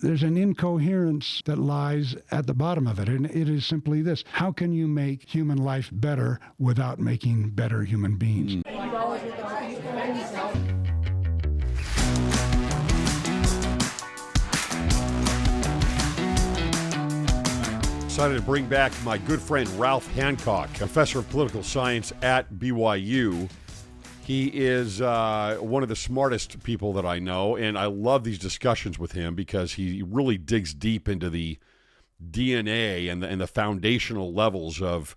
there's an incoherence that lies at the bottom of it, and it is simply this: how can you make human life better without making better human beings? Excited to bring back my good friend Ralph Hancock, professor of political science at BYU. He is one of the smartest people that I know, and I love these discussions with him because he really digs deep into the DNA and the foundational levels of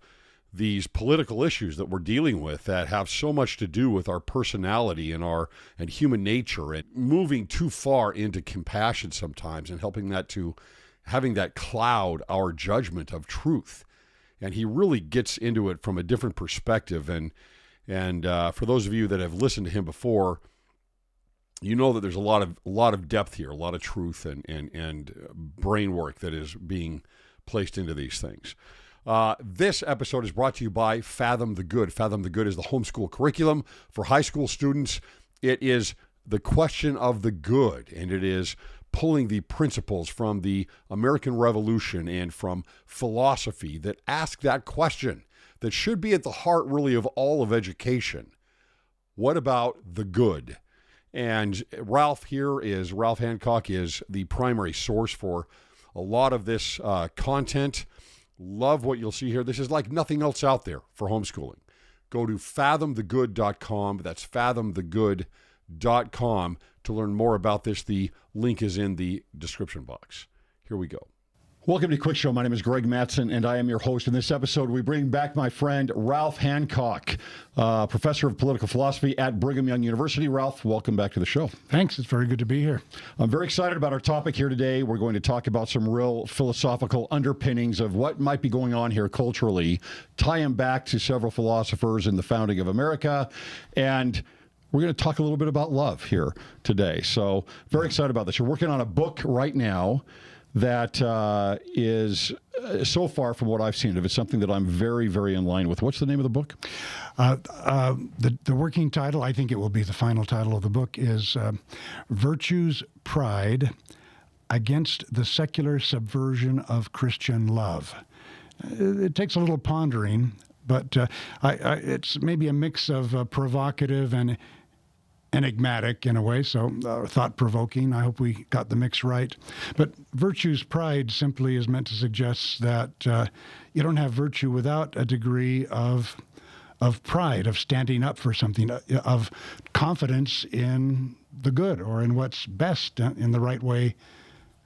these political issues that we're dealing with that have so much to do with our personality and human nature, and moving too far into compassion sometimes and having that cloud our judgment of truth. And he really gets into it from a different perspective. And for those of you that have listened to him before, you know that there's a lot of depth here, a lot of truth and brain work that is being placed into these things. This episode is brought to you by Fathom the Good. Fathom the Good is the homeschool curriculum for high school students. It is the question of the good, and it is pulling the principles from the American Revolution and from philosophy that ask that question that should be at the heart really of all of education. What about the good? And Ralph Hancock is the primary source for a lot of this content. Love what you'll see here. This is like nothing else out there for homeschooling. Go to fathomthegood.com. That's fathomthegood.com to learn more about this. The link is in the description box. Here we go. Welcome to Cwic Show. My name is Greg Mattson, and I am your host. In this episode, we bring back my friend Ralph Hancock, professor of political philosophy at Brigham Young University. Ralph, welcome back to the show. Thanks. It's very good to be here. I'm very excited about our topic here today. We're going to talk about some real philosophical underpinnings of what might be going on here culturally, tie them back to several philosophers in the founding of America, and we're going to talk a little bit about love here today. So very excited about this. You're working on a book right now that is, so far from what I've seen of it, something that I'm very, very in line with. What's the name of the book? The working title, I think it will be the final title of the book, is Virtue's Pride Against the Secular Subversion of Christian Love. It takes a little pondering, but it's maybe a mix of provocative and enigmatic in a way, so thought-provoking. I hope we got the mix right. But virtue's pride simply is meant to suggest that you don't have virtue without a degree of pride, of standing up for something, of confidence in the good or in what's best, in the right way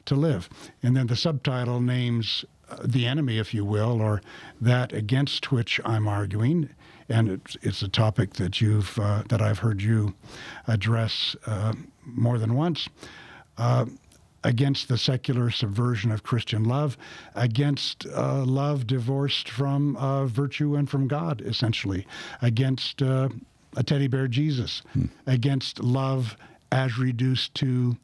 to live. And then the subtitle names the enemy, if you will, or that against which I'm arguing. And it's a topic that that I've heard you address more than once, against the secular subversion of Christian love, against love divorced from virtue and from God, essentially, against a teddy bear Jesus, against love as reduced to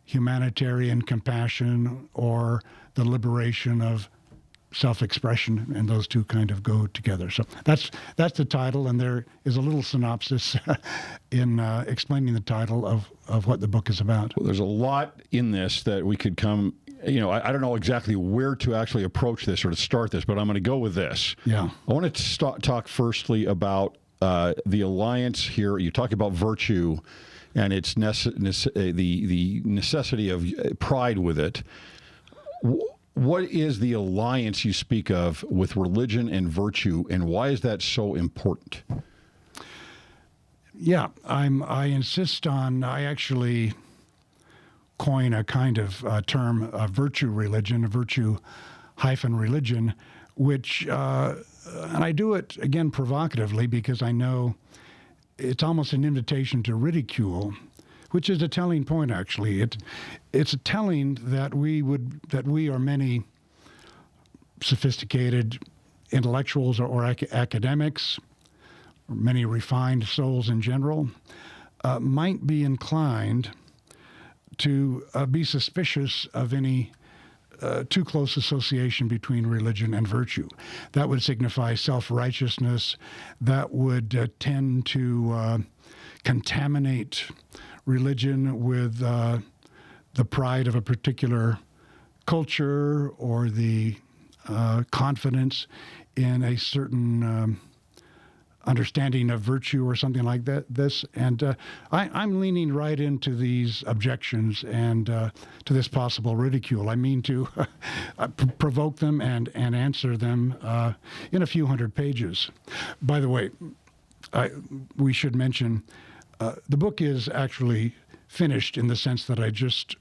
humanitarian compassion or the liberation of self-expression, and those two kind of go together. So that's the title, and there is a little synopsis in explaining the title of what the book is about. Well, there's a lot in this that we could come, I don't know exactly where to actually approach this or to start this, but I'm going to go with this. Yeah. I want to talk firstly about the alliance here. You talk about virtue and its the necessity of pride with it. What is the alliance you speak of with religion and virtue, and why is that so important? Yeah, I insist on, I actually coin a kind of term, virtue religion, virtue-religion, which, and I do it, again, provocatively, because I know it's almost an invitation to ridicule, which is a telling point, actually. It's telling that we or many sophisticated intellectuals or academics, or many refined souls in general, might be inclined to be suspicious of any too close association between religion and virtue. That would signify self-righteousness. That would tend to contaminate religion with the pride of a particular culture or the confidence in a certain understanding of virtue or something like that. I'm leaning right into these objections and to this possible ridicule. I mean to provoke them and answer them in a few hundred pages. By the way, we should mention the book is actually finished in the sense that I just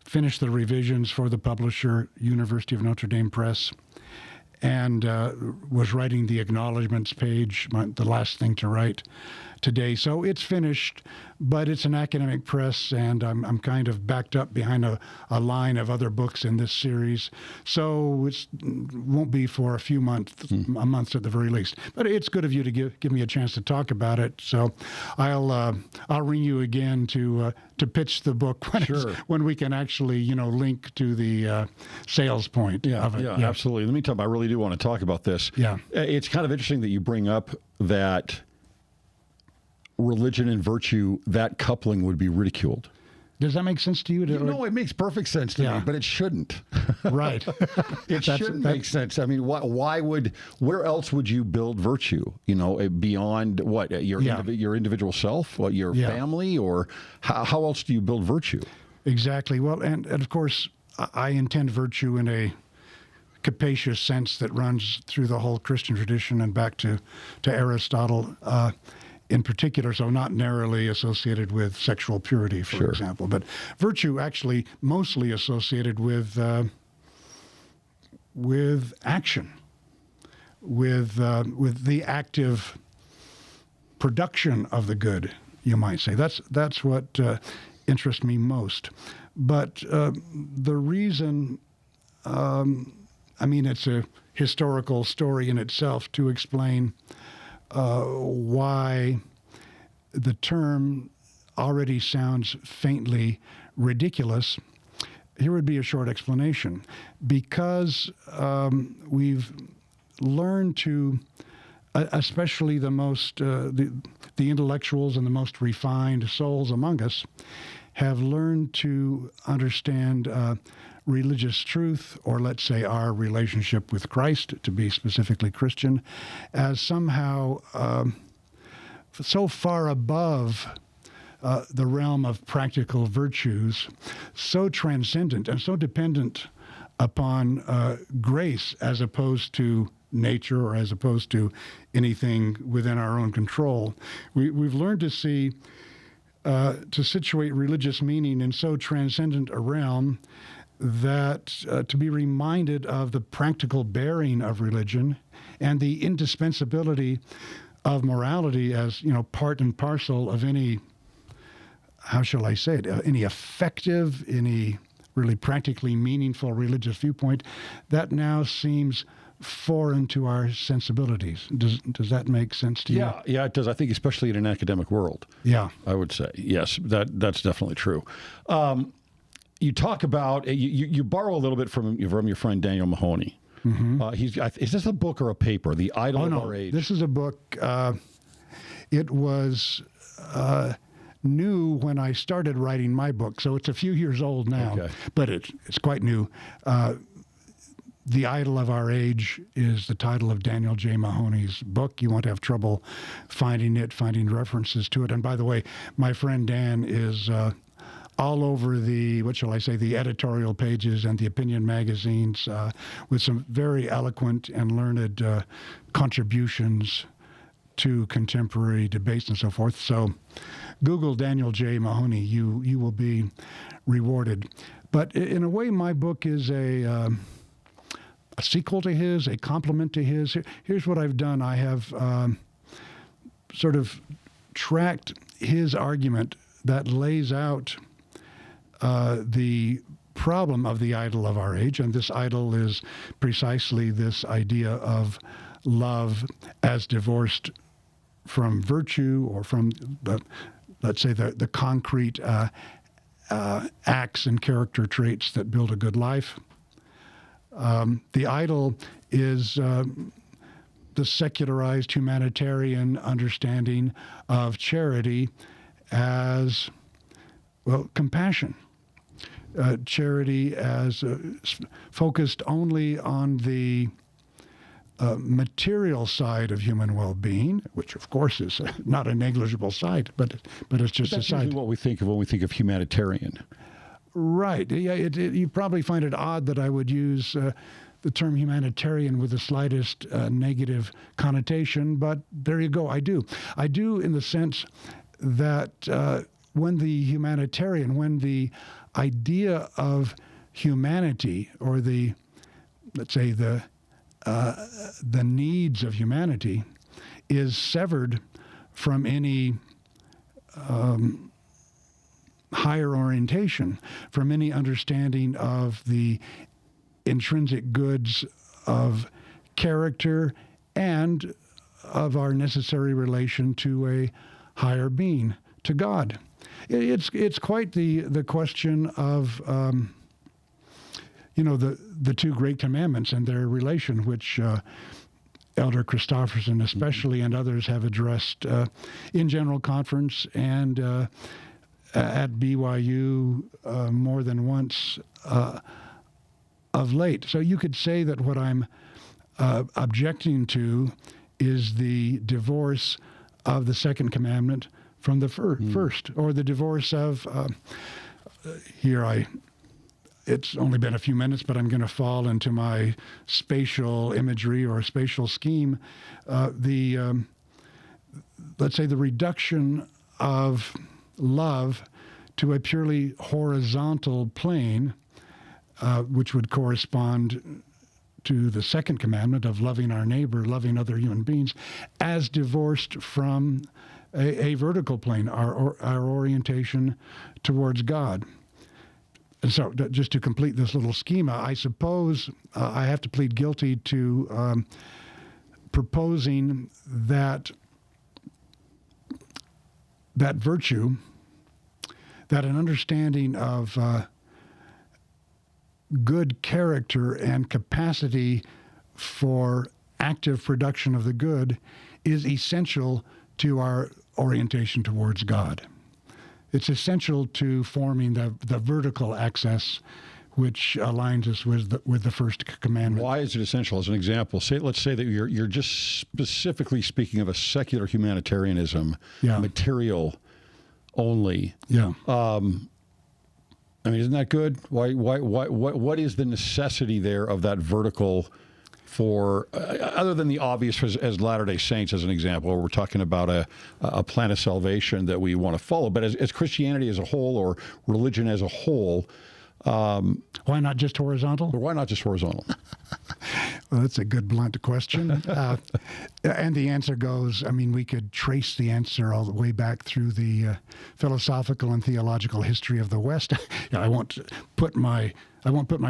finished the revisions for the publisher, University of Notre Dame Press, and was writing the acknowledgments page, the last thing to write today. So it's finished, but it's an academic press, and I'm kind of backed up behind a line of other books in this series. So it won't be for a few months, a month at the very least. But it's good of you to give me a chance to talk about it. So I'll ring you again to pitch the book when we can actually link to the sales point of it. Yeah, absolutely. In the meantime, I really do want to talk about this. Yeah, it's kind of interesting that you bring up that religion and virtue, that coupling would be ridiculed. Does that make sense to you? No, it makes perfect sense to me, but it shouldn't. Right. It shouldn't make sense. I mean, where else would you build virtue? Beyond what? Your individual self, your family, or how else do you build virtue? Exactly. Well, and of course, I intend virtue in a capacious sense that runs through the whole Christian tradition and back to Aristotle. In particular, so not narrowly associated with sexual purity, for example, but virtue actually mostly associated with action, with the active production of the good, you might say. That's what interests me most. But the reason, it's a historical story in itself to explain why the term already sounds faintly ridiculous. Here would be a short explanation. Because we've learned to, especially the most, the intellectuals and the most refined souls among us, have learned to understand religious truth, or let's say our relationship with Christ, to be specifically Christian, as somehow so far above the realm of practical virtues, so transcendent and so dependent upon grace as opposed to nature or as opposed to anything within our own control. We've learned to see, to situate religious meaning in so transcendent a realm that to be reminded of the practical bearing of religion and the indispensability of morality as, part and parcel of any, how shall I say it, any effective, any really practically meaningful religious viewpoint, that now seems foreign to our sensibilities. Does that make sense to you? Yeah, it does. I think especially in an academic world. Yeah. I would say, yes, that's definitely true. You talk about, you borrow a little bit from your friend Daniel Mahoney. Mm-hmm. Is this a book or a paper? The Idol of Our Age. This is a book. It was new when I started writing my book, so it's a few years old now, but it's quite new. The Idol of Our Age is the title of Daniel J. Mahoney's book. You won't have trouble finding references to it. And by the way, my friend Dan is all over the, the editorial pages and the opinion magazines with some very eloquent and learned contributions to contemporary debates and so forth. So Google Daniel J. Mahoney. You will be rewarded. But in a way, my book is a sequel to his, a complement to his. Here's what I've done. I have sort of tracked his argument that lays out the problem of the idol of our age, and this idol is precisely this idea of love as divorced from virtue or from, let's say, the concrete acts and character traits that build a good life. The idol is the secularized humanitarian understanding of charity as, well, compassion. charity as focused only on the material side of human well-being, which of course is not a negligible side, but it's just That's a side. usually what we think of when we think of humanitarian. Right. Yeah. You probably find it odd that I would use the term humanitarian with the slightest negative connotation, but there you go. I do in the sense that when the idea of humanity, or let's say the needs of humanity, is severed from any higher orientation, from any understanding of the intrinsic goods of character and of our necessary relation to a higher being, to God. It's quite the question of the two great commandments and their relation, which Elder Christofferson especially and others have addressed in General Conference and at BYU more than once of late. So you could say that what I'm objecting to is the divorce of the second commandment from the first, or the divorce of, it's only been a few minutes, but I'm going to fall into my spatial imagery or spatial scheme. Let's say the reduction of love to a purely horizontal plane, which would correspond to the second commandment of loving our neighbor, loving other human beings, as divorced from a vertical plane, our orientation towards God. And so just to complete this little schema, I suppose I have to plead guilty to proposing that virtue, that an understanding of good character and capacity for active production of the good is essential to our orientation towards God. It's essential to forming the vertical axis, which aligns us with the first commandment. Why is it essential? As an example, let's say that you're just specifically speaking of a secular humanitarianism, material only. Yeah. I mean, isn't that good? What is the necessity there of that vertical for, other than the obvious as Latter-day Saints, as an example, where we're talking about a plan of salvation that we want to follow, but as Christianity as a whole, or religion as a whole, why not just horizontal? Or why not just horizontal? Well, that's a good blunt question. And the answer goes, I mean, we could trace the answer all the way back through the philosophical and theological history of the West. I won't put my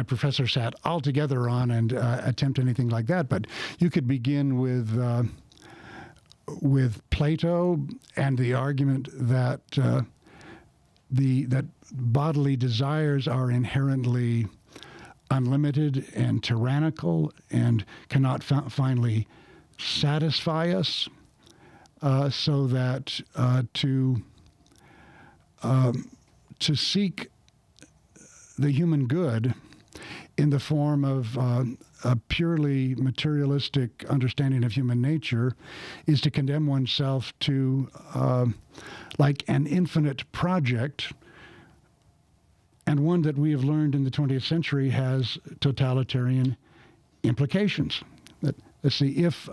professor's hat altogether on and attempt anything like that, but you could begin with Plato and the argument that that bodily desires are inherently unlimited and tyrannical and cannot finally satisfy us, so that to seek the human good in the form of a purely materialistic understanding of human nature is to condemn oneself to like an infinite project, and one that we have learned in the 20th century has totalitarian implications. Let's see, if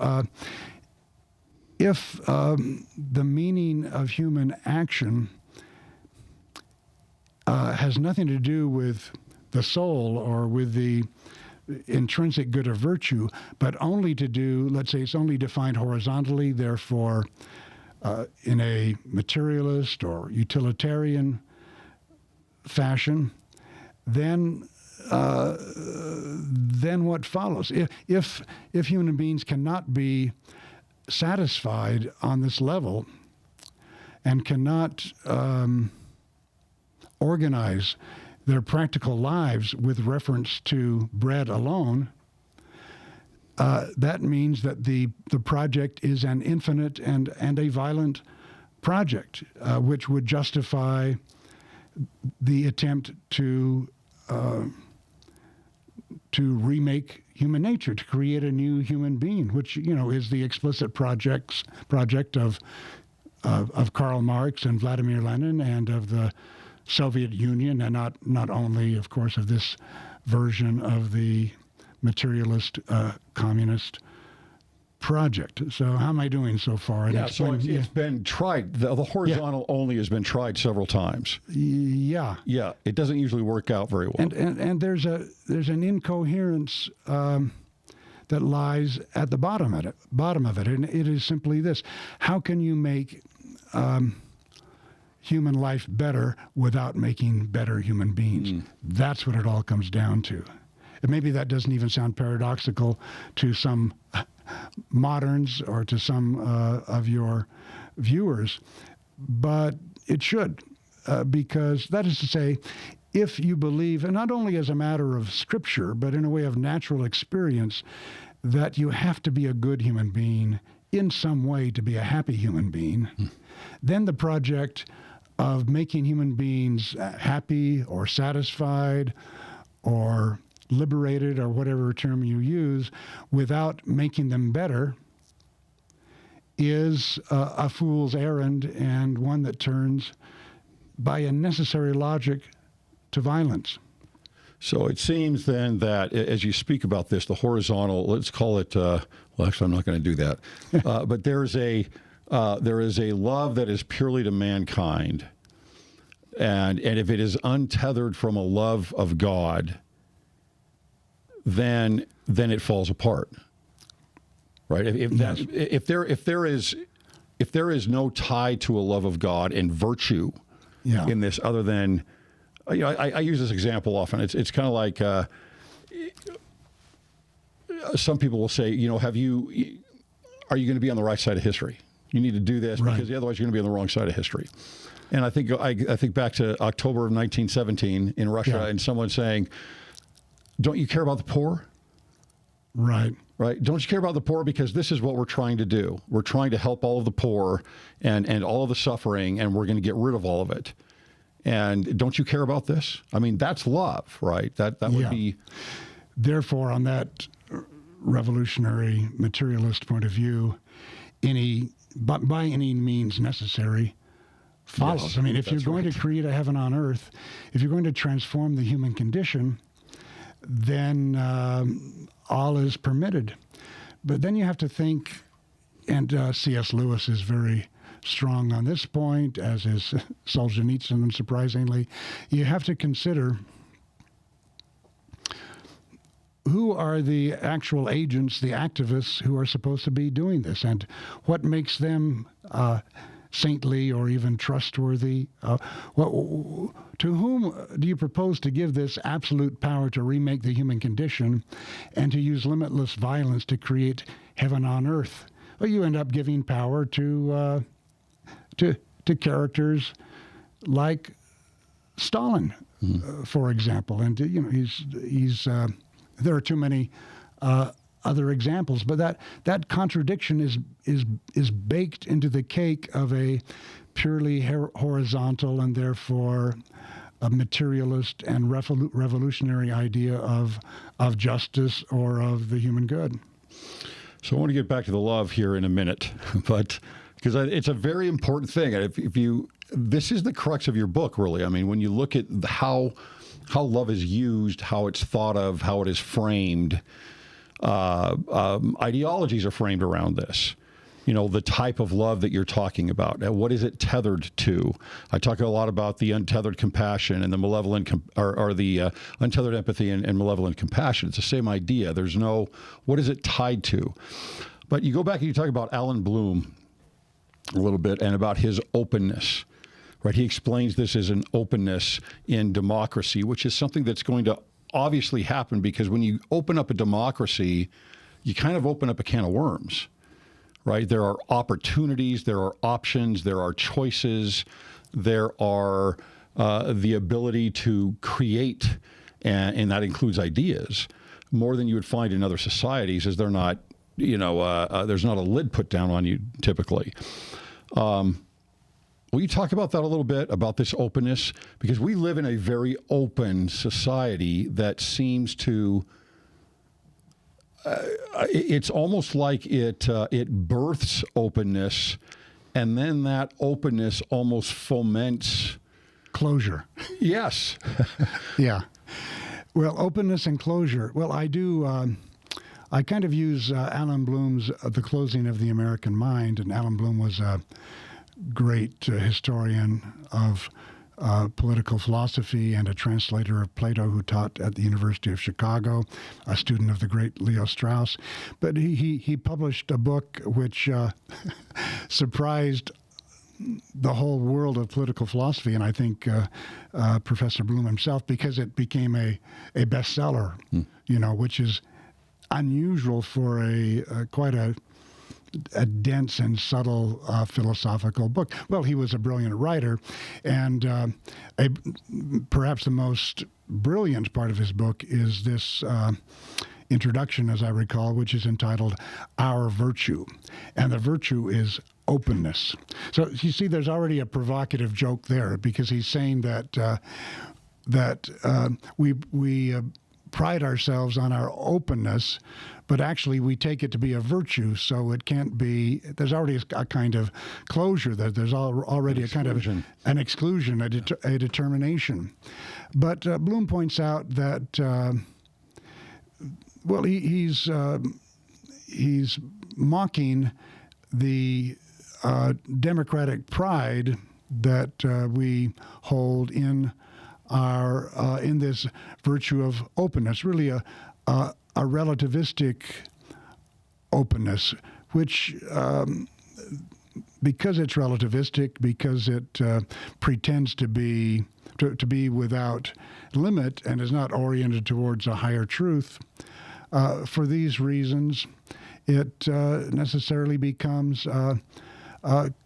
the meaning of human action has nothing to do with the soul or with the intrinsic good of virtue, but only to do, let's say it's only defined horizontally, therefore in a materialist or utilitarian fashion, then what follows? If human beings cannot be satisfied on this level and cannot organize their practical lives with reference to bread alone, that means that the project is an infinite and a violent project, which would justify the attempt to to remake human nature, to create a new human being, which, is the explicit project of Karl Marx and Vladimir Lenin and of the Soviet Union, and not only, of course, of this version of the materialist communist project. So how am I doing so far? Yeah, so it's been tried. The horizontal only has been tried several times. Yeah. Yeah, it doesn't usually work out very well. And there's an incoherence that lies at the bottom of it, and it is simply this: how can you make human life better without making better human beings? That's what it all comes down to. And maybe that doesn't even sound paradoxical to some moderns or to some of your viewers, but it should, because that is to say, if you believe, and not only as a matter of scripture, but in a way of natural experience, that you have to be a good human being in some way to be a happy human being, then the project of making human beings happy or satisfied or liberated, or whatever term you use, without making them better is a fool's errand, and one that turns by a necessary logic to violence. So it seems then that as you speak about this, the horizontal, let's call it, well, actually, I'm not going to do that, but there is a love that is purely to mankind, and if it is untethered from a love of God, then it falls apart, right? If there is no tie to a love of God and virtue in this, other than, I use this example often. It's kind of like some people will say, are you going to be on the right side of history? You need to do this because otherwise you're going to be on the wrong side of history. And I think back to October of 1917 in Russia, and someone saying, don't you care about the poor? Right. Don't you care about the poor? Because this is what we're trying to do. We're trying to help all of the poor and all of the suffering, and we're going to get rid of all of it. And don't you care about this? I mean, that's love, right? That would be. Therefore, on that revolutionary materialist point of view, by any means necessary follows. Yes, I mean, if you're going to create a heaven on earth, if you're going to transform the human condition, then all is permitted. But then you have to think, and C.S. Lewis is very strong on this point, as is Solzhenitsyn, unsurprisingly. You have to consider who are the actual agents, the activists who are supposed to be doing this, and what makes them saintly or even trustworthy. To whom do you propose to give this absolute power to remake the human condition and to use limitless violence to create heaven on earth? Well, you end up giving power to characters like Stalin, for example, and he's there are too many other examples, but that contradiction is baked into the cake of a purely horizontal and therefore a materialist and revolutionary idea of justice or of the human good. So I want to get back to the love here in a minute, but because it's a very important thing. This is the crux of your book, really. I mean, when you look at how love is used, how it's thought of, how it is framed. Ideologies are framed around this. The type of love that you're talking about. What is it tethered to? I talk a lot about the untethered compassion and the malevolent, or the untethered empathy and malevolent compassion. It's the same idea. There's no, what is it tied to? But you go back and you talk about Alan Bloom a little bit and about his openness. Right? He explains this as an openness in democracy, which is something that's going to obviously happen, because when you open up a democracy, you kind of open up a can of worms, right? There are opportunities, there are options, there are choices, there are the ability to create, and that includes ideas, more than you would find in other societies, as they're not, there's not a lid put down on you typically. Will you talk about that a little bit, about this openness? Because we live in a very open society that seems to, it's almost like it births openness, and then that openness almost foments closure. Yes. Yeah. Well, openness and closure. Well, I do. I kind of use Alan Bloom's The Closing of the American Mind, and Alan Bloom was a great historian of political philosophy and a translator of Plato who taught at the University of Chicago, a student of the great Leo Strauss. But he published a book which surprised the whole world of political philosophy, and I think Professor Bloom himself, because it became a bestseller, which is unusual for quite a dense and subtle philosophical book. Well, he was a brilliant writer, and perhaps the most brilliant part of his book is this introduction, as I recall, which is entitled Our Virtue. And the virtue is openness. So you see, there's already a provocative joke there, because he's saying that we pride ourselves on our openness, but actually we take it to be a virtue, so it can't be. There's already a kind of closure. There's already a kind of an exclusion, a determination. But Bloom points out that he's mocking the democratic pride that we hold in this virtue of openness, really a relativistic openness, which, because it's relativistic, because it pretends to be without limit and is not oriented towards a higher truth, for these reasons, it necessarily becomes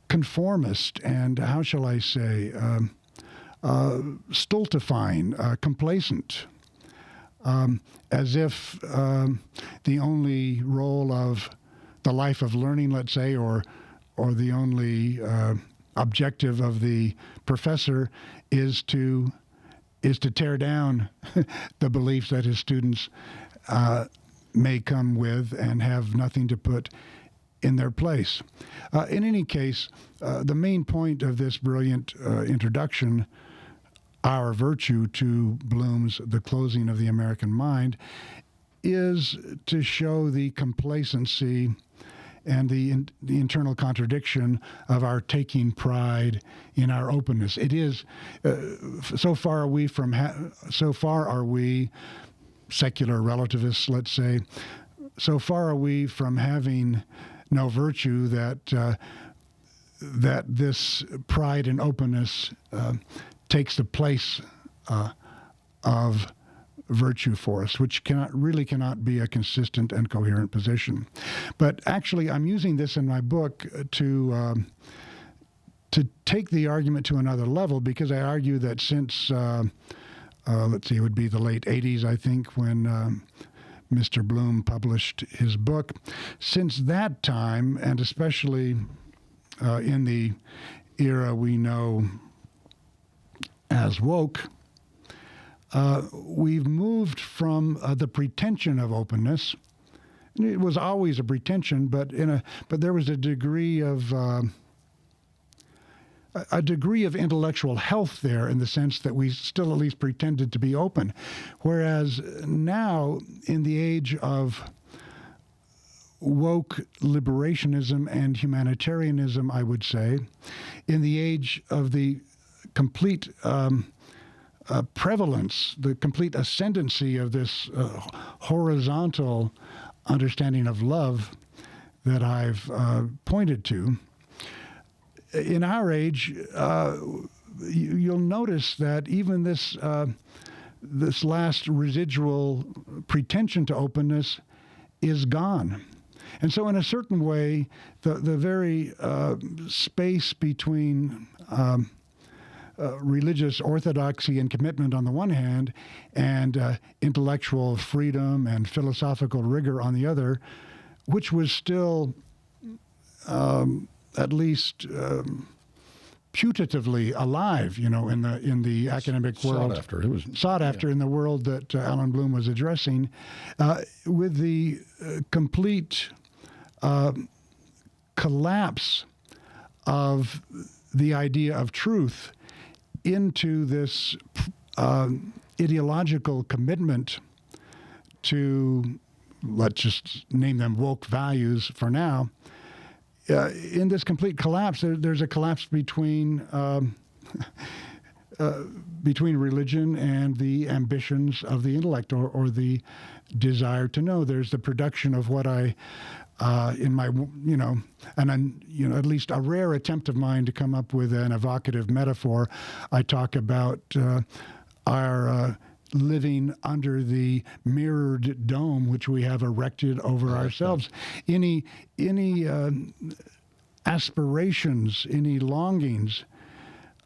conformist and, how shall I say, stultifying, complacent, as if the only role of the life of learning, let's say, or the only objective of the professor is to tear down the beliefs that his students may come with and have nothing to put in their place. In any case, the main point of this brilliant introduction, Our Virtue, to Bloom's The Closing of the American Mind, is to show the complacency and the internal contradiction of our taking pride in our openness. It is so far are we secular relativists, let's say, so far are we from having no virtue that this pride and openness takes the place of virtue for us, which cannot be a consistent and coherent position. But actually, I'm using this in my book to take the argument to another level, because I argue that since let's see, it would be the late 80s, I think, when Mr. Bloom published his book. Since that time, and especially in the era we know as woke, we've moved from the pretension of openness. It was always a pretension, but there was a degree of intellectual health there, in the sense that we still at least pretended to be open. Whereas now, in the age of woke liberationism and humanitarianism, I would say, in the age of the complete prevalence, the complete ascendancy of this horizontal understanding of love that I've pointed to, in our age, you'll notice that even this last residual pretension to openness is gone. And so in a certain way, the very space between religious orthodoxy and commitment on the one hand, and intellectual freedom and philosophical rigor on the other, which was still at least putatively alive, in the academic world. Sought after. It was sought after in the world that Alan Bloom was addressing, with the complete collapse of the idea of truth into this ideological commitment to, let's just name them woke values for now. In this complete collapse, there's a collapse between religion and the ambitions of the intellect, or the desire to know. There's the production of what I, in my, at least a rare attempt of mine to come up with an evocative metaphor. I talk about our living under the mirrored dome which we have erected over ourselves. Any aspirations, any longings,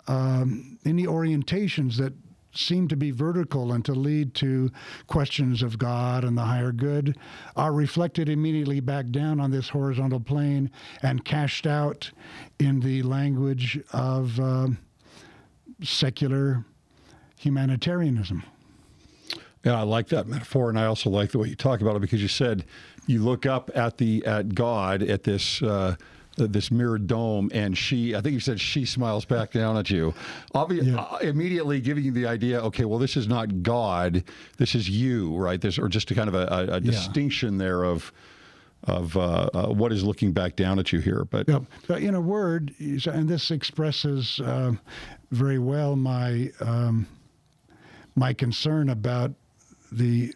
any orientations that seem to be vertical and to lead to questions of God and the higher good are reflected immediately back down on this horizontal plane and cashed out in the language of secular humanitarianism. Yeah, I like that metaphor, and I also like the way you talk about it, because you said you look up at God, at this this mirrored dome, and I think you said she smiles back down at you, immediately giving you the idea, okay, well, this is not God, this is you, right? Or just a kind of a distinction there of what is looking back down at you here. But in a word, and this expresses very well my concern about the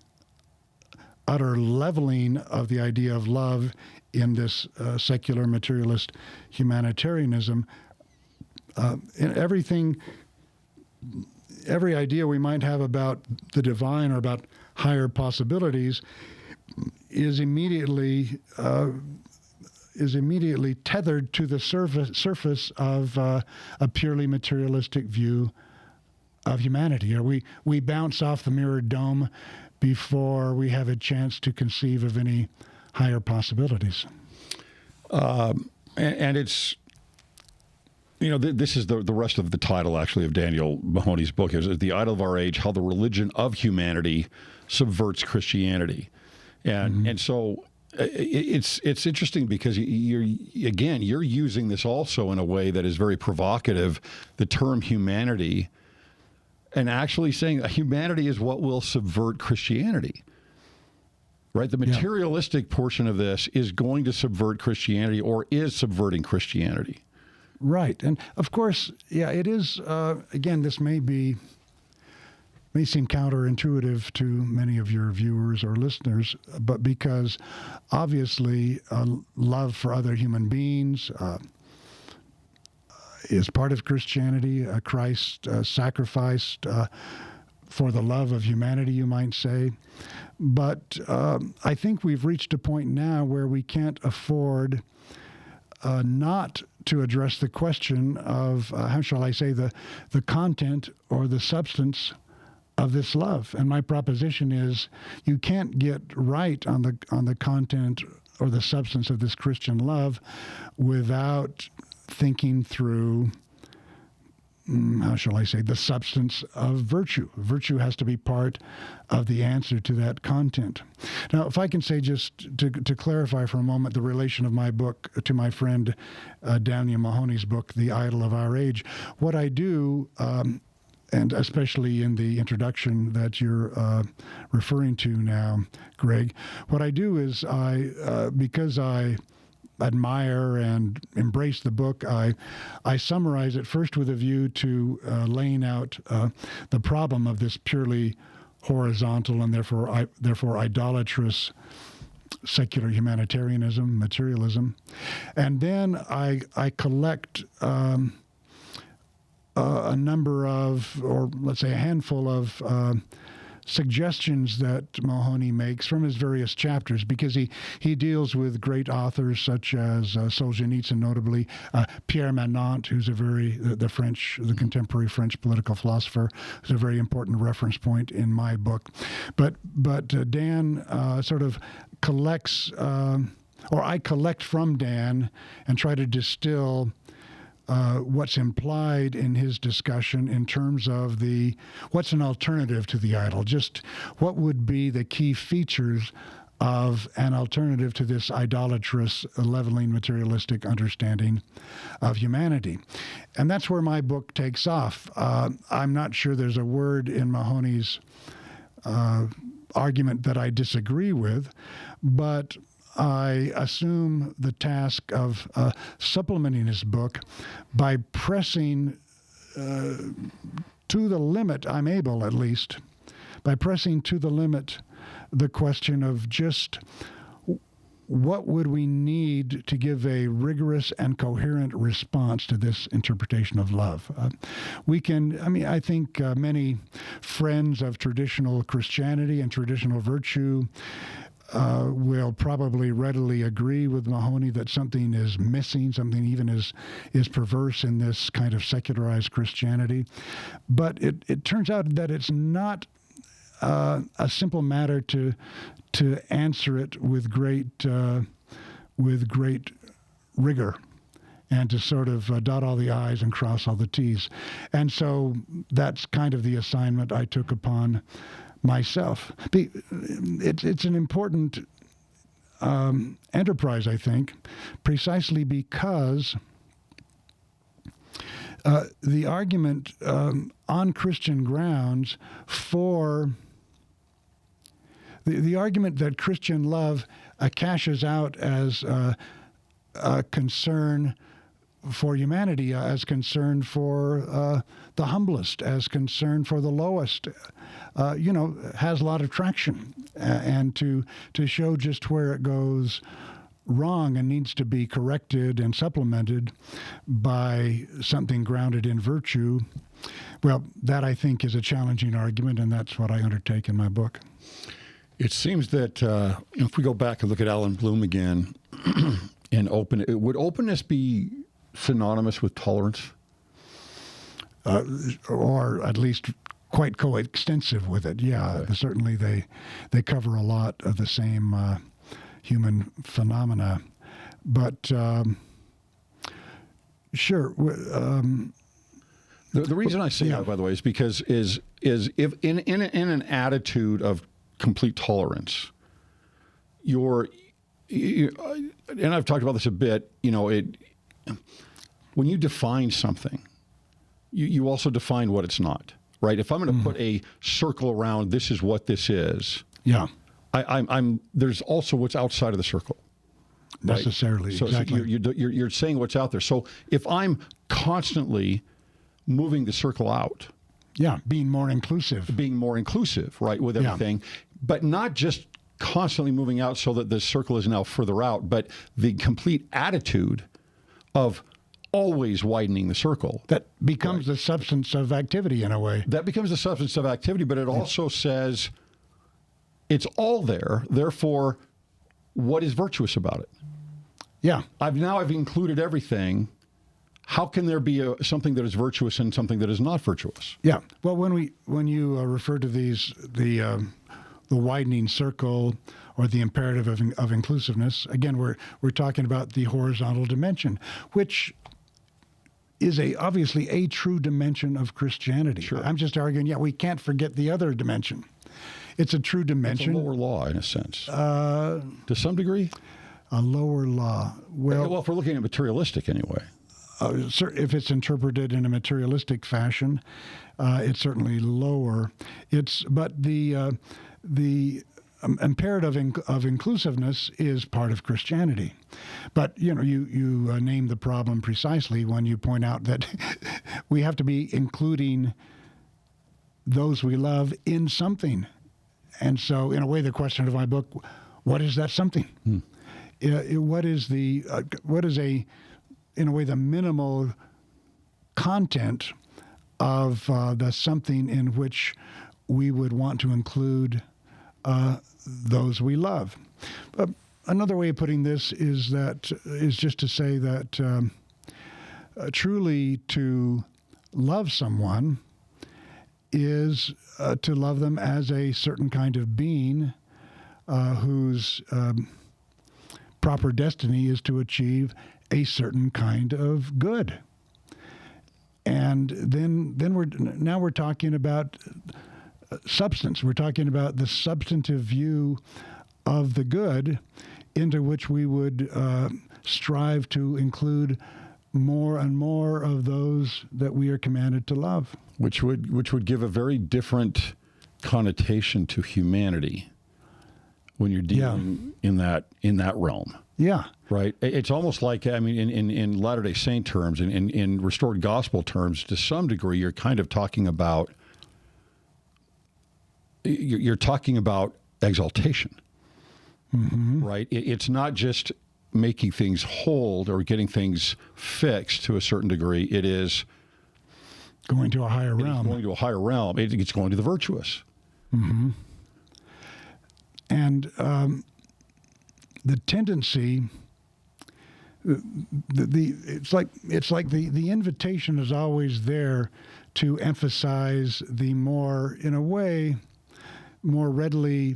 utter leveling of the idea of love in this secular materialist humanitarianism. In every idea we might have about the divine or about higher possibilities is immediately tethered to the surface of a purely materialistic view of humanity. Or we bounce off the mirrored dome before we have a chance to conceive of any higher possibilities. And it's, this is the rest of the title, actually, of Daniel Mahoney's book, is The Idol of Our Age, How the Religion of Humanity Subverts Christianity. And so it's interesting, because you're using this also in a way that is very provocative, the term humanity, and actually saying that humanity is what will subvert Christianity. Right? The materialistic portion of this is going to subvert Christianity, or is subverting Christianity. Right. And of course, it is, again, this may seem counterintuitive to many of your viewers or listeners, but because obviously love for other human beings is part of Christianity. Christ sacrificed for the love of humanity, you might say. But I think we've reached a point now where we can't afford not to address the question of, how shall I say, the content or the substance of this love. And my proposition is, you can't get right on the content or the substance of this Christian love without thinking through, how shall I say, the substance of virtue. Virtue has to be part of the answer to that content. Now, if I can say, just to clarify for a moment, the relation of my book to my friend Daniel Mahoney's book, The Idol of Our Age, what I do, and especially in the introduction that you're referring to now, Greg, what I do is because I admire and embrace the book, I summarize it first with a view to laying out the problem of this purely horizontal and therefore idolatrous secular humanitarianism, materialism. And then I collect a number of, or let's say a handful of suggestions that Mahoney makes from his various chapters, because he deals with great authors such as Solzhenitsyn, notably Pierre Manant, who's the contemporary French political philosopher, who's a very important reference point in my book. But Dan sort of collects, or I collect from Dan and try to distill what's implied in his discussion in terms of what's an alternative to the idol. Just what would be the key features of an alternative to this idolatrous, leveling, materialistic understanding of humanity. And that's where my book takes off. I'm not sure there's a word in Mahoney's argument that I disagree with, but I assume the task of supplementing his book by pressing to the limit, I'm able at least, by pressing to the limit the question of just what would we need to give a rigorous and coherent response to this interpretation of love. I think many friends of traditional Christianity and traditional virtue will probably readily agree with Mahoney that something is missing, something even is perverse in this kind of secularized Christianity. But it turns out that it's not a simple matter to answer it with great rigor and to sort of dot all the I's and cross all the T's. And so that's kind of the assignment I took upon myself. It's an important enterprise, I think, precisely because the argument on Christian grounds for the argument that Christian love cashes out as a concern for humanity, as concern for the humblest, as concern for the lowest, has a lot of traction. And to show just where it goes wrong and needs to be corrected and supplemented by something grounded in virtue, well, that I think is a challenging argument, and that's what I undertake in my book. It seems that if we go back and look at Alan Bloom again, and would openness be synonymous with tolerance? Or at least quite coextensive with it, yeah. Okay. Certainly they cover a lot of the same human phenomena. But sure. The reason I say that, by the way, is because if in an attitude of complete tolerance, and I've talked about this a bit, when you define something, you also define what it's not, right? If I'm going to put a circle around, this is what this is. Yeah. There's also what's outside of the circle. Right? Necessarily, so exactly. You're saying what's out there. So if I'm constantly moving the circle out. Yeah, being more inclusive, right, with everything. Yeah. But not just constantly moving out so that the circle is now further out, but the complete attitude of always widening the circle. That becomes the substance of activity in a way. That becomes the substance of activity, but it also says it's all there, therefore, what is virtuous about it? Yeah. I've included everything. How can there be something that is virtuous and something that is not virtuous? Yeah. Well, when you refer to these, the widening circle or the imperative of inclusiveness, again, we're talking about the horizontal dimension, which is obviously a true dimension of Christianity. Sure. I'm just arguing, we can't forget the other dimension. It's a true dimension. It's a lower law, in a sense. To some degree? A lower law. Well, if we're looking at materialistic anyway. If it's interpreted in a materialistic fashion, it's certainly lower. But the imperative of inclusiveness is part of Christianity. But you name the problem precisely when you point out that we have to be including those we love in something. And so, in a way, the question of my book: what is that something? What is in a way, the minimal content of the something in which we would want to include those we love. Another way of putting this is just to say that truly to love someone is to love them as a certain kind of being whose proper destiny is to achieve a certain kind of good. And then we're talking about substance. We're talking about the substantive view of the good, into which we would strive to include more and more of those that we are commanded to love. Which would give a very different connotation to humanity when you're dealing in that realm. Yeah. Right. It's almost like, I mean, in Latter-day Saint terms, in restored gospel terms, to some degree, you're kind of talking about exaltation, right? It's not just making things whole or getting things fixed to a certain degree. It is going to a higher realm. Going to a higher realm. It's going to the virtuous. Mm-hmm. And the tendency, it's like the invitation is always there to emphasize the more, in a way, more readily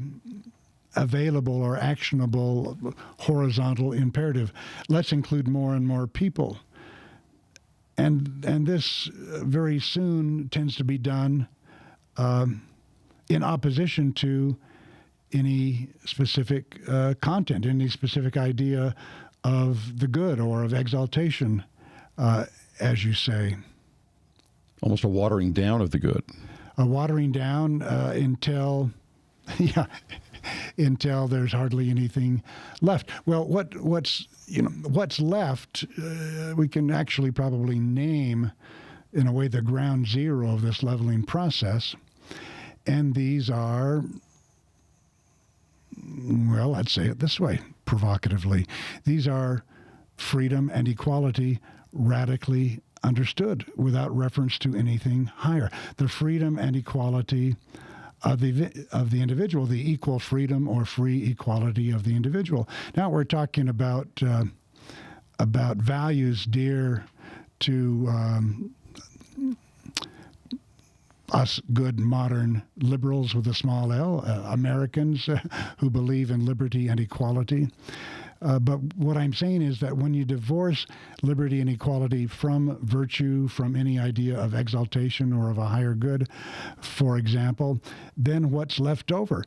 available or actionable horizontal imperative. Let's include more and more people. And this very soon tends to be done in opposition to any specific content, any specific idea of the good or of exaltation, as you say. Almost a watering down of the good. A watering down until there's hardly anything left. Well, what's left, we can actually probably name, in a way, the ground zero of this leveling process. And these are, well, let's say it this way, provocatively. These are freedom and equality radically understood without reference to anything higher. The freedom and equality of the individual, the equal freedom or free equality of the individual. Now we're talking about values dear to us good modern liberals with a small L, Americans who believe in liberty and equality. But what I'm saying is that when you divorce liberty and equality from virtue, from any idea of exaltation or of a higher good, for example, then what's left over?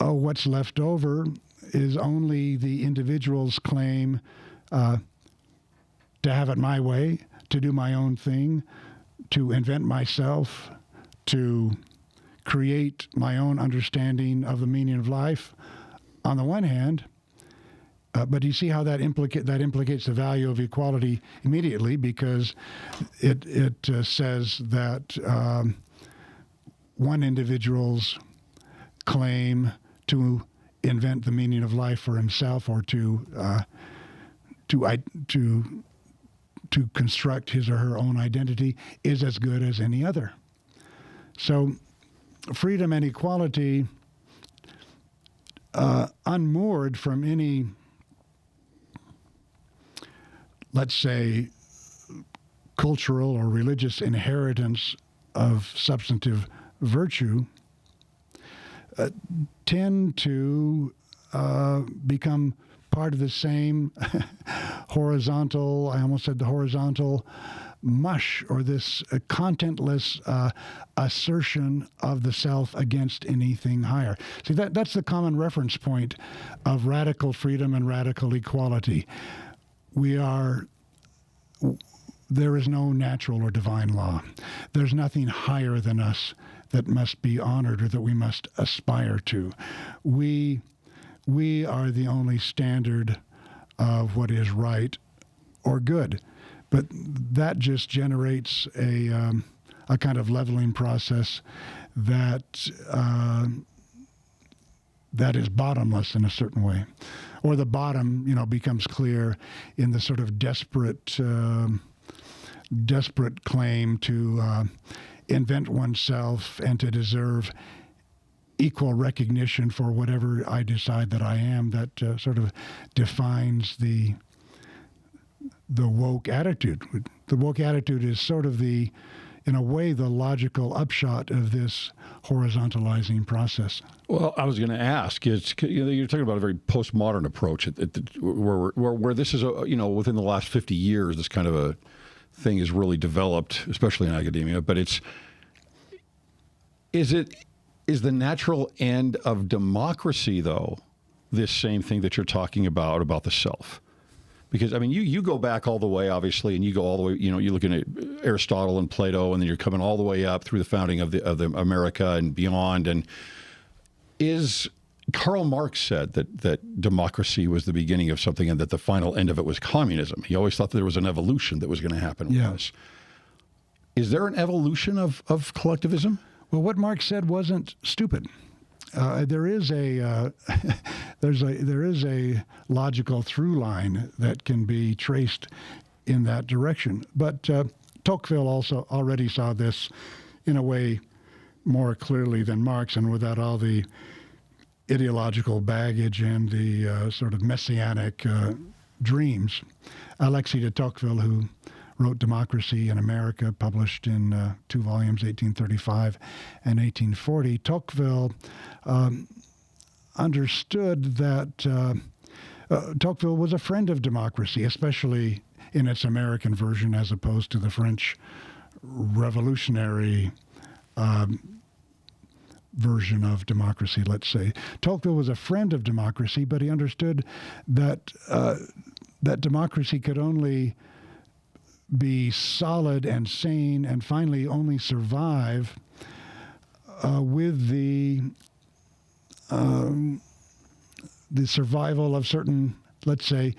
What's left over is only the individual's claim to have it my way, to do my own thing, to invent myself, to create my own understanding of the meaning of life, on the one hand. But you see how that implicates the value of equality immediately, because it says that one individual's claim to invent the meaning of life for himself, or to construct his or her own identity, is as good as any other. So freedom and equality, unmoored from any, let's say, cultural or religious inheritance of substantive virtue, tend to become part of the same horizontal, I almost said the horizontal mush, or this contentless assertion of the self against anything higher. See, that's the common reference point of radical freedom and radical equality. There is no natural or divine law. There's nothing higher than us that must be honored or that we must aspire to. We are the only standard of what is right or good. But that just generates a kind of leveling process that is bottomless in a certain way. Or the bottom, becomes clear in the sort of desperate claim to invent oneself and to deserve equal recognition for whatever I decide that I am. That sort of defines the woke attitude. The woke attitude is sort of in a way, the logical upshot of this horizontalizing process. Well, I was going to ask, you're talking about a very postmodern approach where this is, within the last 50 years, this kind of a thing is really developed, especially in academia, but is the natural end of democracy, though, this same thing that you're talking about the self? Because, I mean, you go back all the way, obviously, and you go all the way, you're looking at Aristotle and Plato, and then you're coming all the way up through the founding of the America and beyond. And Karl Marx said that democracy was the beginning of something and that the final end of it was communism. He always thought that there was an evolution that was going to happen with this. Is there an evolution of collectivism? Well, what Marx said wasn't stupid. There is a logical through line that can be traced in that direction. But Tocqueville also already saw this in a way more clearly than Marx, and without all the ideological baggage and the sort of messianic dreams. Alexis de Tocqueville, who wrote Democracy in America, published in 2 volumes, 1835 and 1840. Tocqueville understood that Tocqueville was a friend of democracy, especially in its American version as opposed to the French revolutionary version of democracy, let's say. Tocqueville was a friend of democracy, but he understood that that democracy could only be solid and sane and finally only survive with the survival of certain, let's say,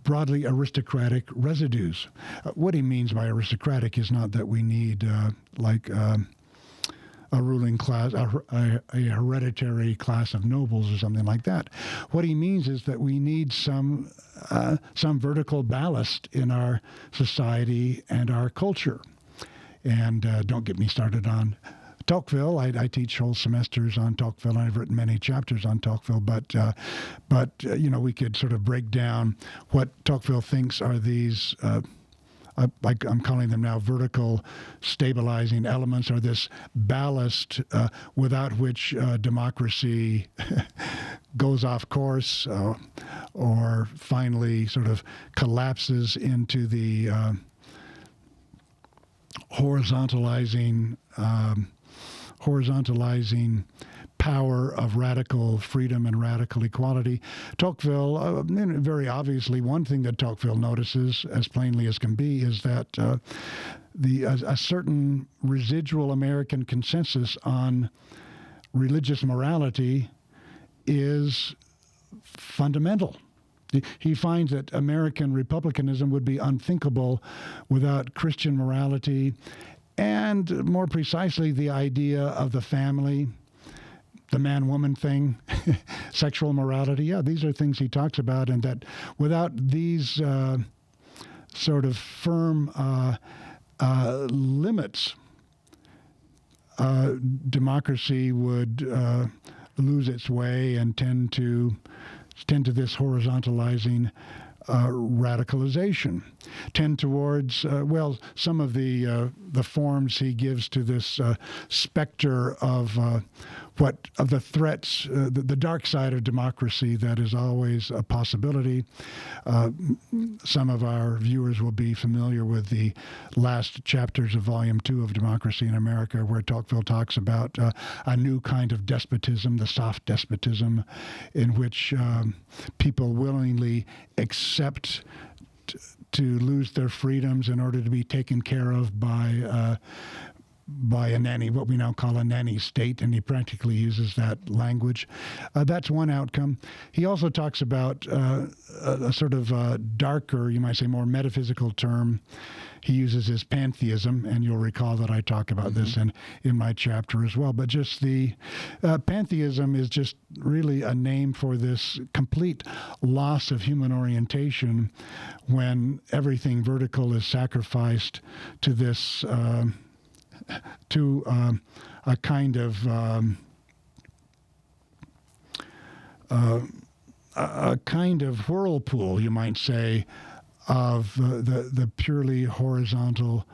broadly aristocratic residues. What he means by aristocratic is not that we need a ruling class, a hereditary class of nobles or something like that. What he means is that we need some vertical ballast in our society and our culture. And don't get me started on Tocqueville. I teach whole semesters on Tocqueville, and I've written many chapters on Tocqueville. But we could sort of break down what Tocqueville thinks are these. I'm calling them now vertical stabilizing elements, or this ballast without which democracy goes off course or finally sort of collapses into the horizontalizing power of radical freedom and radical equality. Tocqueville, very obviously, one thing that Tocqueville notices as plainly as can be is that a certain residual American consensus on religious morality is fundamental. He finds that American republicanism would be unthinkable without Christian morality, and more precisely, the idea of the family, the man-woman thing, sexual morality. Yeah, these are things he talks about, and that without these sort of firm limits, democracy would lose its way and tend to this horizontalizing radicalization, tend towards some of the forms he gives to this specter of the threats, the dark side of democracy that is always a possibility. Some of our viewers will be familiar with the last chapters of Volume 2 of Democracy in America, where Tocqueville talks about a new kind of despotism, the soft despotism, in which people willingly accept to lose their freedoms in order to be taken care of by a nanny, what we now call a nanny state, and he practically uses that language. That's one outcome. He also talks about a sort of darker, you might say more metaphysical term he uses is pantheism, and you'll recall that I talk about this in my chapter as well. But just the pantheism is just really a name for this complete loss of human orientation when everything vertical is sacrificed to this a kind of whirlpool, you might say, of the purely horizontal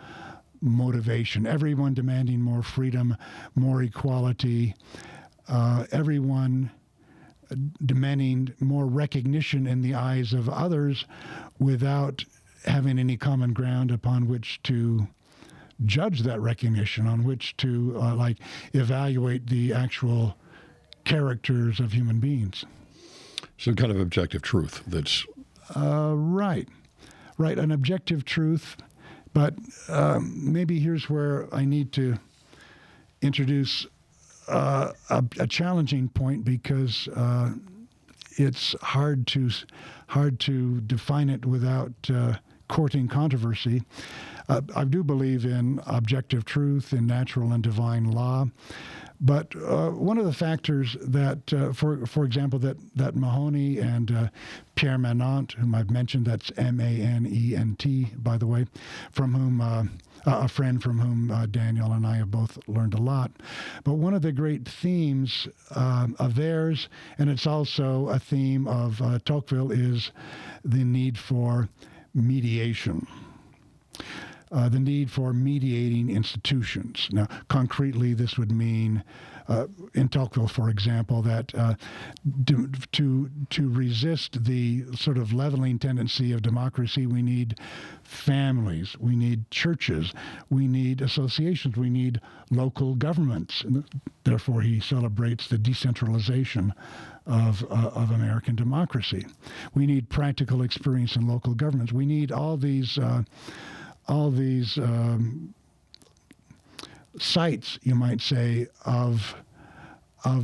motivation. Everyone demanding more freedom, more equality, everyone demanding more recognition in the eyes of others without having any common ground upon which to judge that recognition, on which to evaluate the actual characters of human beings. Some kind of objective truth that's... Right, an objective truth. But maybe here's where I need to introduce a challenging point, because it's hard to define it without courting controversy. I do believe in objective truth, in natural and divine law. But one of the factors that, for example, that Mahoney and Pierre Manent, whom I've mentioned, that's M-A-N-E-N-T, by the way, from whom a friend from whom Daniel and I have both learned a lot. But one of the great themes of theirs, and it's also a theme of Tocqueville, is the need for mediation. The need for mediating institutions. Now, concretely, this would mean, in Tocqueville, for example, that to resist the sort of leveling tendency of democracy, we need families, we need churches, we need associations, we need local governments. And therefore, he celebrates the decentralization of American democracy. We need practical experience in local governments. We need all these sites, you might say, of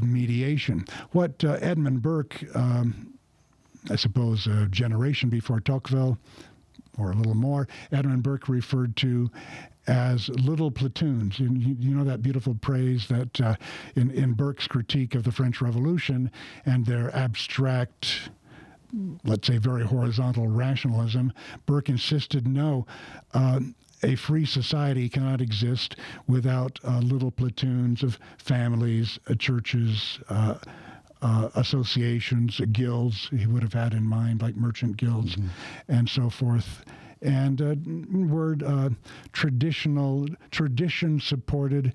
mediation. What Edmund Burke, I suppose a generation before Tocqueville, or a little more, Edmund Burke referred to as little platoons. You know that beautiful phrase that in Burke's critique of the French Revolution and their abstract, let's say, very horizontal rationalism, Burke insisted, no, a free society cannot exist without little platoons of families, churches, associations, guilds he would have had in mind, like merchant guilds, and so forth. And tradition-supported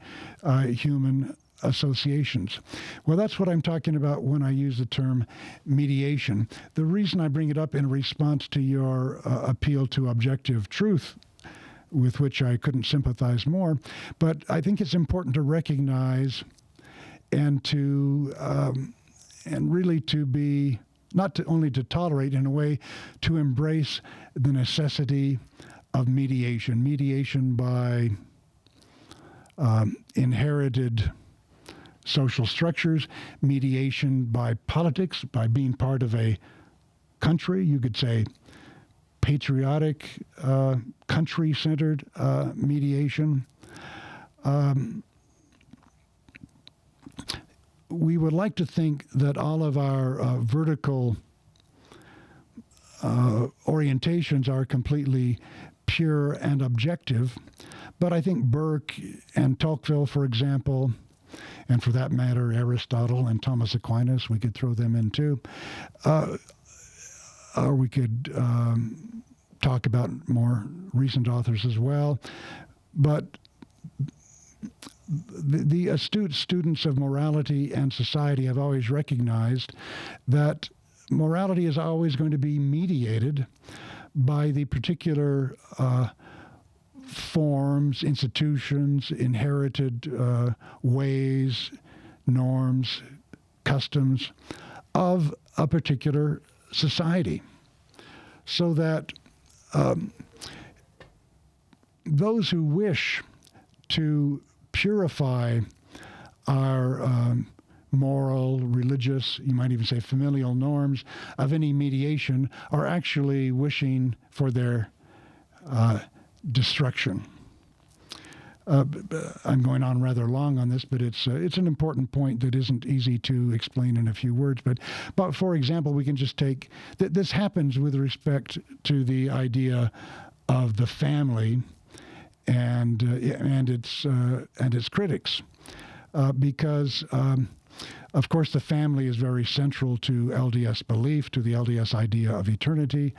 human associations. Well, that's what I'm talking about when I use the term mediation. The reason I bring it up in response to your appeal to objective truth, with which I couldn't sympathize more, but I think it's important to recognize and to and really to be, not to only to tolerate, in a way, to embrace the necessity of mediation by inherited social structures, mediation by politics, by being part of a country, you could say patriotic, country-centered mediation. We would like to think that all of our vertical orientations are completely pure and objective, but I think Burke and Tocqueville, for example, and for that matter, Aristotle and Thomas Aquinas, we could throw them in too, or we could talk about more recent authors as well, but the astute students of morality and society have always recognized that morality is always going to be mediated by the particular forms, institutions, inherited ways, norms, customs of a particular society. So that those who wish to purify our moral, religious, you might even say familial norms of any mediation are actually wishing for their destruction. I'm going on rather long on this, but it's an important point that isn't easy to explain in a few words. But for example, we can just take this happens with respect to the idea of the family and its critics, because of course the family is very central to LDS belief, to the LDS idea of eternity,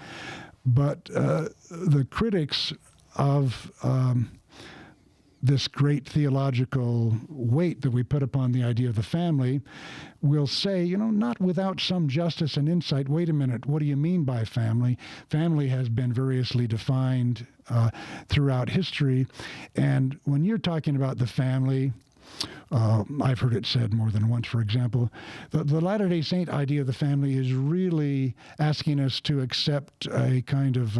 but the critics of this great theological weight that we put upon the idea of the family, will say, not without some justice and insight, wait a minute, what do you mean by family? Family has been variously defined throughout history. And when you're talking about the family, I've heard it said more than once, for example, the Latter-day Saint idea of the family is really asking us to accept a kind of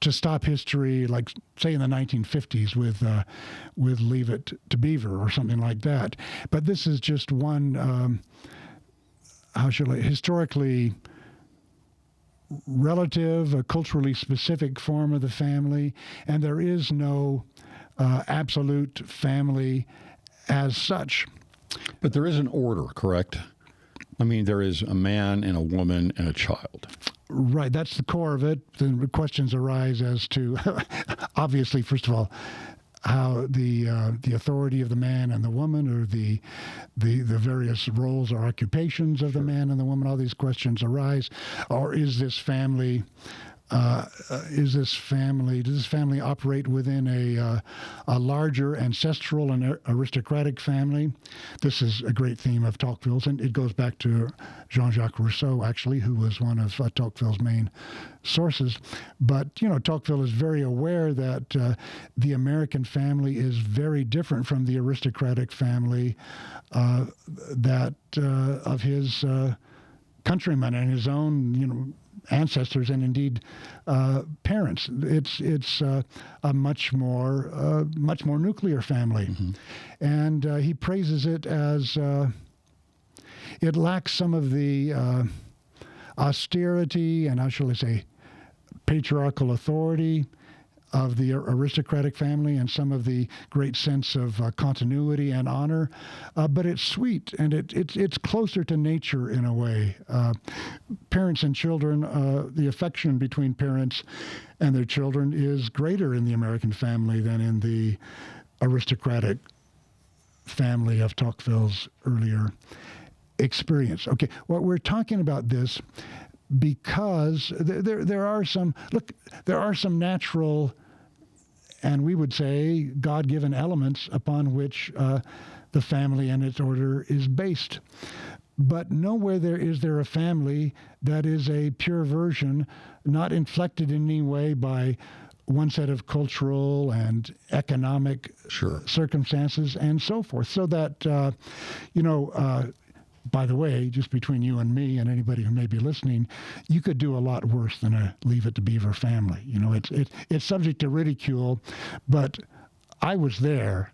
to stop history, like say in the 1950s with Leave It to Beaver or something like that. But this is just one, historically relative, a culturally specific form of the family, and there is no absolute family as such. But there is an order, correct? I mean, there is a man and a woman and a child. Right, that's the core of it. Then questions arise as to, obviously, first of all, how the authority of the man and the woman, or the various roles or occupations of the man and the woman. All these questions arise. Or is this family? Does this family operate within a larger ancestral and aristocratic family? This is a great theme of Tocqueville's, and it goes back to Jean-Jacques Rousseau, actually, who was one of Tocqueville's main sources. But, Tocqueville is very aware that the American family is very different from the aristocratic family that of his countrymen and his own, ancestors and indeed parents. It's a much more nuclear family, and he praises it as it lacks some of the austerity and, how shall I say, patriarchal authority of the aristocratic family, and some of the great sense of continuity and honor, but it's sweet, and it's closer to nature in a way. Parents and children, the affection between parents and their children is greater in the American family than in the aristocratic family of Tocqueville's earlier experience. Okay, well, we're talking about this because there are some natural, and we would say God-given elements upon which the family and its order is based. But nowhere is there a family that is a pure version, not inflected in any way by one set of cultural and economic circumstances and so forth. So that, by the way, just between you and me and anybody who may be listening, you could do a lot worse than a Leave It to Beaver family. It's subject to ridicule, but I was there.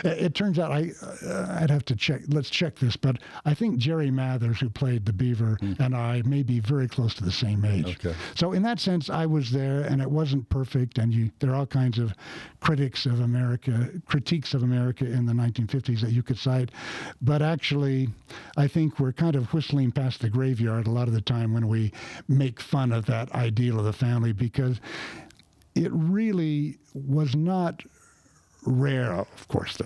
It turns out I'd have to check. Let's check this, but I think Jerry Mathers, who played the Beaver, and I may be very close to the same age. Okay. So in that sense, I was there, and it wasn't perfect. And there are all kinds of critiques of America in the 1950s that you could cite. But actually, I think we're kind of whistling past the graveyard a lot of the time when we make fun of that ideal of the family, because it really was not rare. Of course,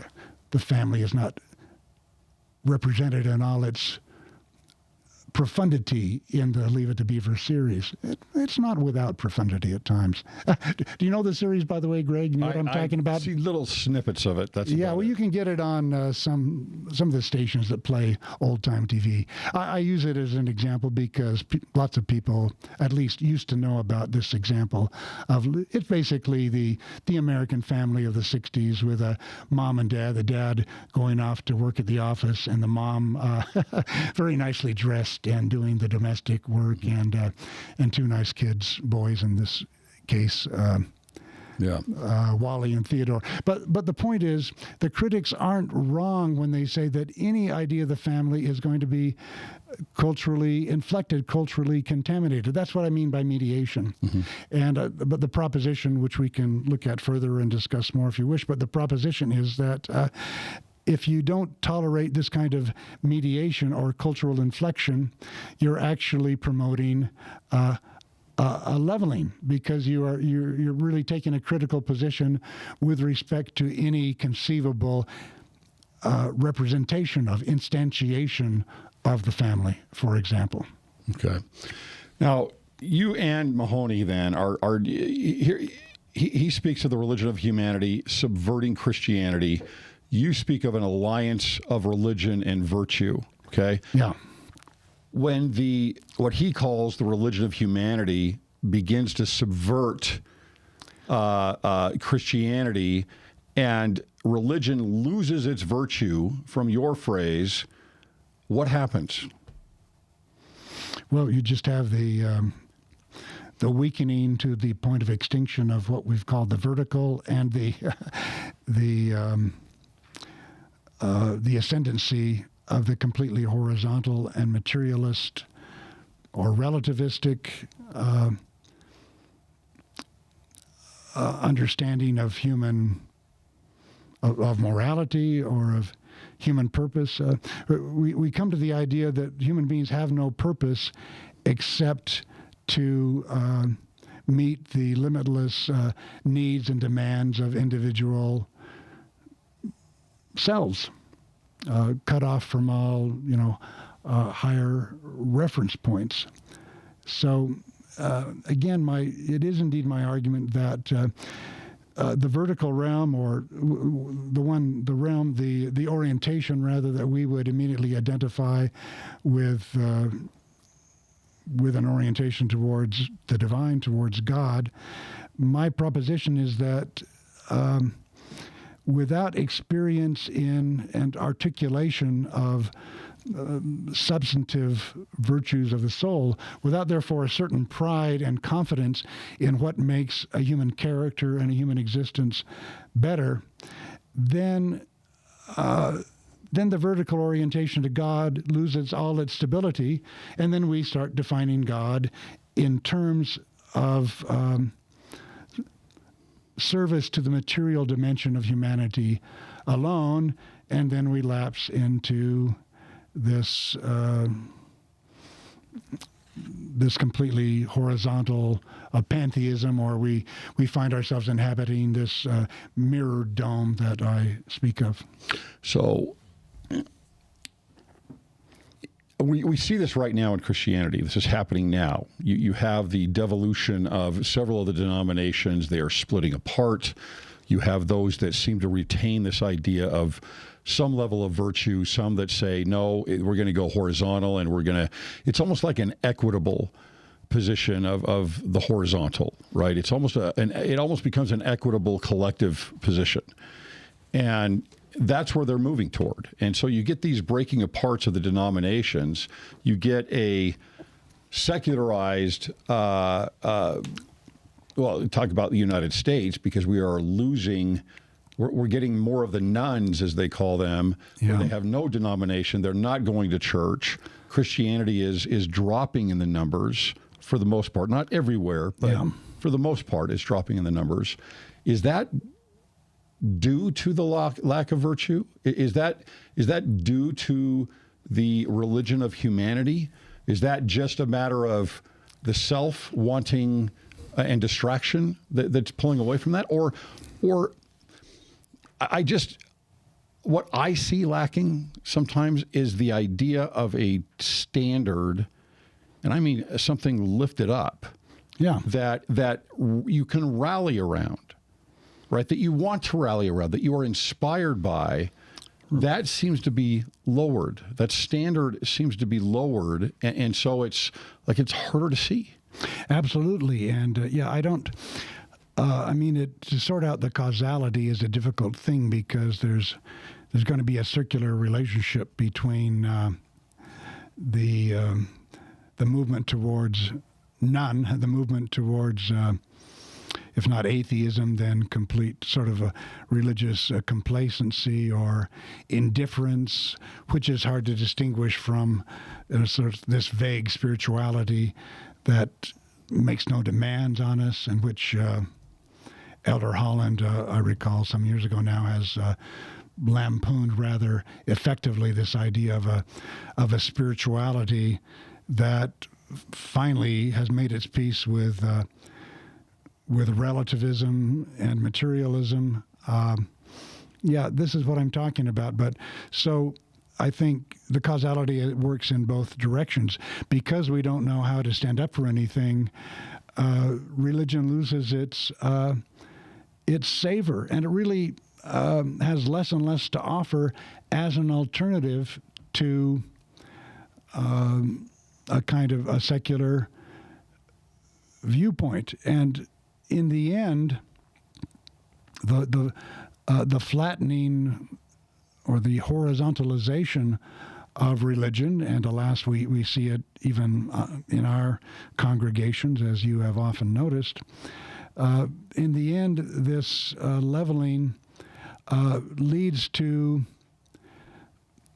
the family is not represented in all its profundity in the Leave It to Beaver series. It's not without profundity at times. Do you know the series, by the way, Greg? You know what I'm talking about? I see little snippets of it. You can get it on some of the stations that play old-time TV. I use it as an example because lots of people, at least, used to know about this example of it's basically the American family of the 60s with a mom and dad, the dad going off to work at the office, and the mom very nicely dressed and doing the domestic work, and two nice kids, boys in this case, Wally and Theodore. But the point is, the critics aren't wrong when they say that any idea of the family is going to be culturally inflected, culturally contaminated. That's what I mean by mediation. And but the proposition, which we can look at further and discuss more if you wish, but the proposition is that if you don't tolerate this kind of mediation or cultural inflection, you're actually promoting a leveling, because you're really taking a critical position with respect to any conceivable representation of instantiation of the family, for example. Okay. Now, you and Mahoney then are here. he speaks of the religion of humanity, subverting Christianity. You speak of an alliance of religion and virtue, okay? Yeah. When what he calls the religion of humanity begins to subvert Christianity and religion loses its virtue, from your phrase, what happens? Well, you just have the weakening to the point of extinction of what we've called the vertical, and the ascendancy of the completely horizontal and materialist or relativistic understanding of of morality or of human purpose. We come to the idea that human beings have no purpose except to meet the limitless needs and demands of individual selves, cut off from all, higher reference points. So, again, it is indeed my argument that the vertical realm, or the orientation rather, that we would immediately identify with an orientation towards the divine, towards God. My proposition is that without experience in and articulation of substantive virtues of the soul, without therefore a certain pride and confidence in what makes a human character and a human existence better, then the vertical orientation to God loses all its stability, and then we start defining God in terms of service to the material dimension of humanity alone, and then we lapse into this completely horizontal pantheism, or we find ourselves inhabiting this mirror dome that I speak of. So we see this right now in Christianity. This is happening now. You have the devolution of several of the denominations. They are splitting apart. You have those that seem to retain this idea of some level of virtue, some that say, no, we're going to go horizontal, and it's almost like an equitable position of the horizontal, right? It's almost it almost becomes an equitable collective position. And that's where they're moving toward. And so you get these breaking apart of the denominations. You get a secularized, talk about the United States, because we are losing, we're getting more of the nuns, as they call them, where they have no denomination. They're not going to church. Christianity is dropping in the numbers for the most part. Not everywhere, but for the most part, it's dropping in the numbers. Is that due to the lack of virtue? Is that due to the religion of humanity? Is that just a matter of the self wanting and distraction that's pulling away from that? Or what I see lacking sometimes is the idea of a standard, and I mean something lifted up, that you can rally around. Right, that you want to rally around, that you are inspired by, that seems to be lowered. That standard seems to be lowered, and so it's harder to see. Absolutely, and I don't. To sort out the causality is a difficult thing, because there's going to be a circular relationship between the movement towards none, the movement towards if not atheism, then complete sort of a religious complacency or indifference, which is hard to distinguish from sort of this vague spirituality that makes no demands on us, and which Elder Holland, I recall some years ago now, has lampooned rather effectively this idea of a spirituality that finally has made its peace with relativism and materialism. This is what I'm talking about. But so I think the causality works in both directions. Because we don't know how to stand up for anything, religion loses its its savor, and it really has less and less to offer as an alternative to a kind of a secular viewpoint. And in the end, the flattening or the horizontalization of religion, and alas, we see it even in our congregations, as you have often noticed. In the end, this leveling leads to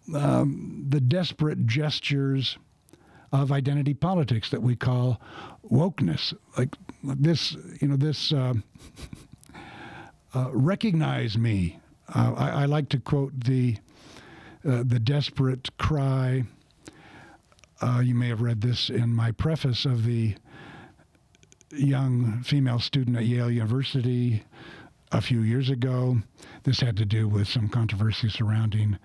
the desperate gestures of identity politics that we call wokeness. Like this, recognize me. I like to quote the desperate cry. You may have read this in my preface of the young female student at Yale University a few years ago. This had to do with some controversy surrounding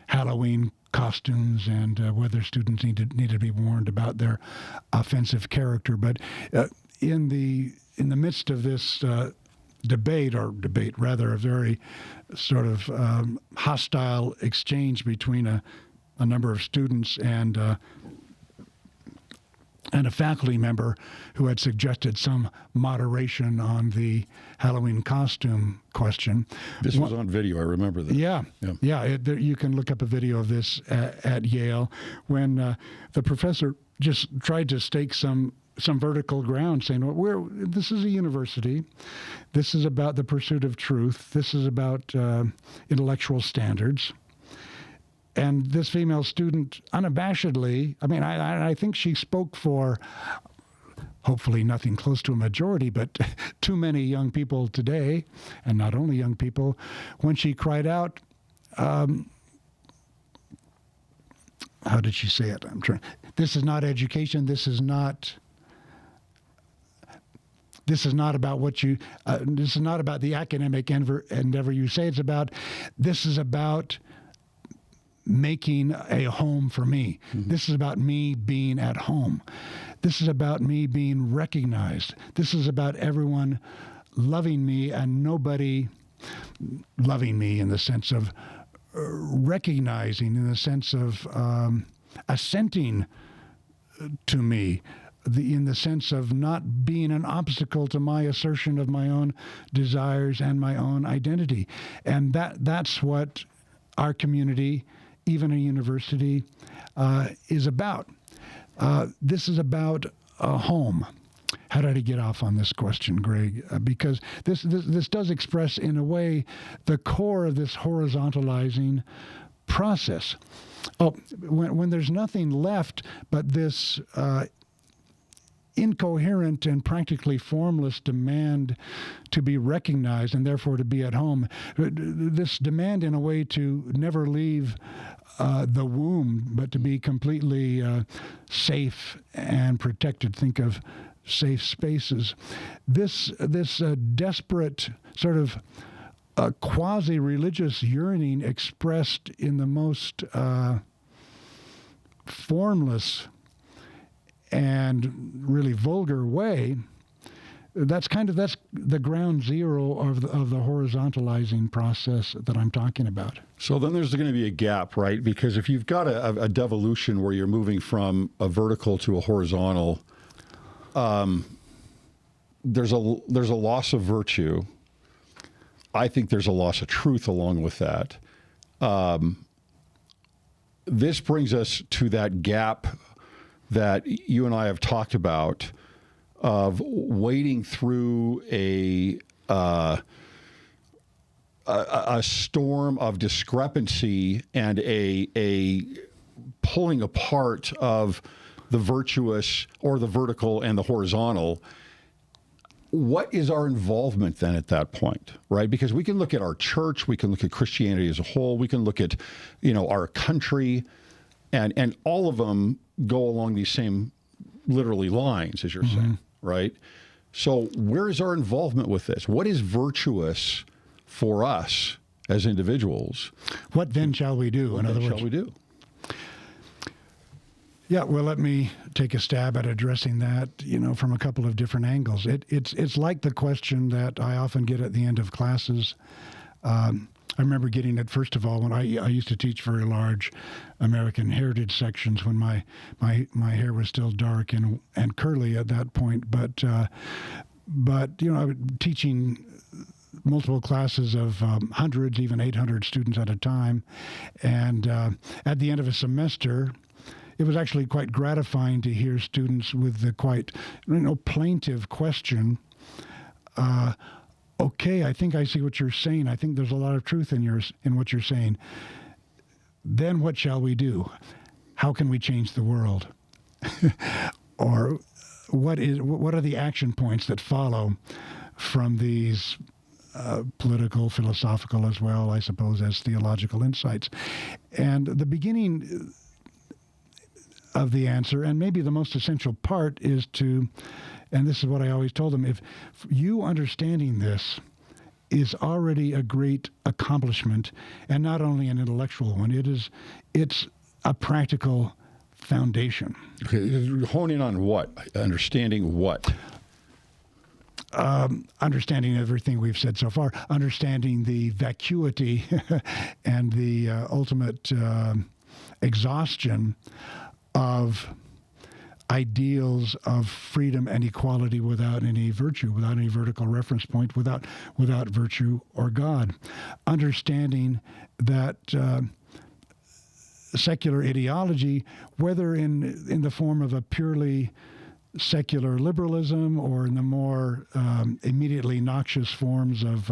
Halloween costumes and whether students needed to be warned about their offensive character. But in the midst of this debate, a very sort of hostile exchange between a number of students and a faculty member who had suggested some moderation on the Halloween costume question. This was on video, I remember that. Yeah. You can look up a video of this at Yale when the professor just tried to stake some vertical ground, saying, well, this is a university. This is about the pursuit of truth. This is about intellectual standards. And this female student, unabashedly, I think she spoke for, hopefully nothing close to a majority, but too many young people today, and not only young people, when she cried out, how did she say it? This is not education. This is not about what you. This is not about the academic endeavor you say it's about. This is about making a home for me. Mm-hmm. This is about me being at home. This is about me being recognized. This is about everyone loving me and nobody loving me in the sense of recognizing, in the sense of assenting to me, in the sense of not being an obstacle to my assertion of my own desires and my own identity. And that's what our community, even a university, is about. This is about a home. How did I get off on this question, Greg? Because this does express, in a way, the core of this horizontalizing process. When there's nothing left but this incoherent and practically formless demand to be recognized and therefore to be at home, this demand in a way to never leave the womb, but to be completely safe and protected. Think of safe spaces. This desperate sort of quasi-religious yearning expressed in the most formless and really vulgar way, that's the ground zero of the horizontalizing process that I'm talking about. So then there's going to be a gap, right? Because if you've got a devolution where you're moving from a vertical to a horizontal, there's a loss of virtue. I think there's a loss of truth along with that. This brings us to that gap that you and I have talked about, of wading through a storm of discrepancy and a pulling apart of the virtuous or the vertical and the horizontal. What is our involvement then at that point, right? Because we can look at our church, we can look at Christianity as a whole, we can look at, our country, and all of them go along these same literally lines, as you're saying, right? So where is our involvement with this? What is virtuous for us as individuals? What then shall we do? In other words, shall we do? Yeah, well, let me take a stab at addressing that, from a couple of different angles. It's like the question that I often get at the end of classes. I remember getting it, first of all, when I used to teach very large American heritage sections when my hair was still dark and curly at that point. But I was teaching multiple classes of hundreds, even 800 students at a time. And at the end of a semester, it was actually quite gratifying to hear students with the quite plaintive question, okay, I think I see what you're saying. I think there's a lot of truth in what you're saying. Then what shall we do? How can we change the world? Or what are the action points that follow from these political, philosophical, as well, I suppose, as theological insights? And the beginning of the answer, and maybe the most essential part, is to, and this is what I always told them, if you understanding this is already a great accomplishment, and not only an intellectual one, it's a practical foundation. Okay, hone in on what? Understanding what? Understanding everything we've said so far, understanding the vacuity and the ultimate exhaustion of ideals of freedom and equality without any virtue, without any vertical reference point, without virtue or God. Understanding that secular ideology, whether in the form of a purely secular liberalism or in the more immediately noxious forms of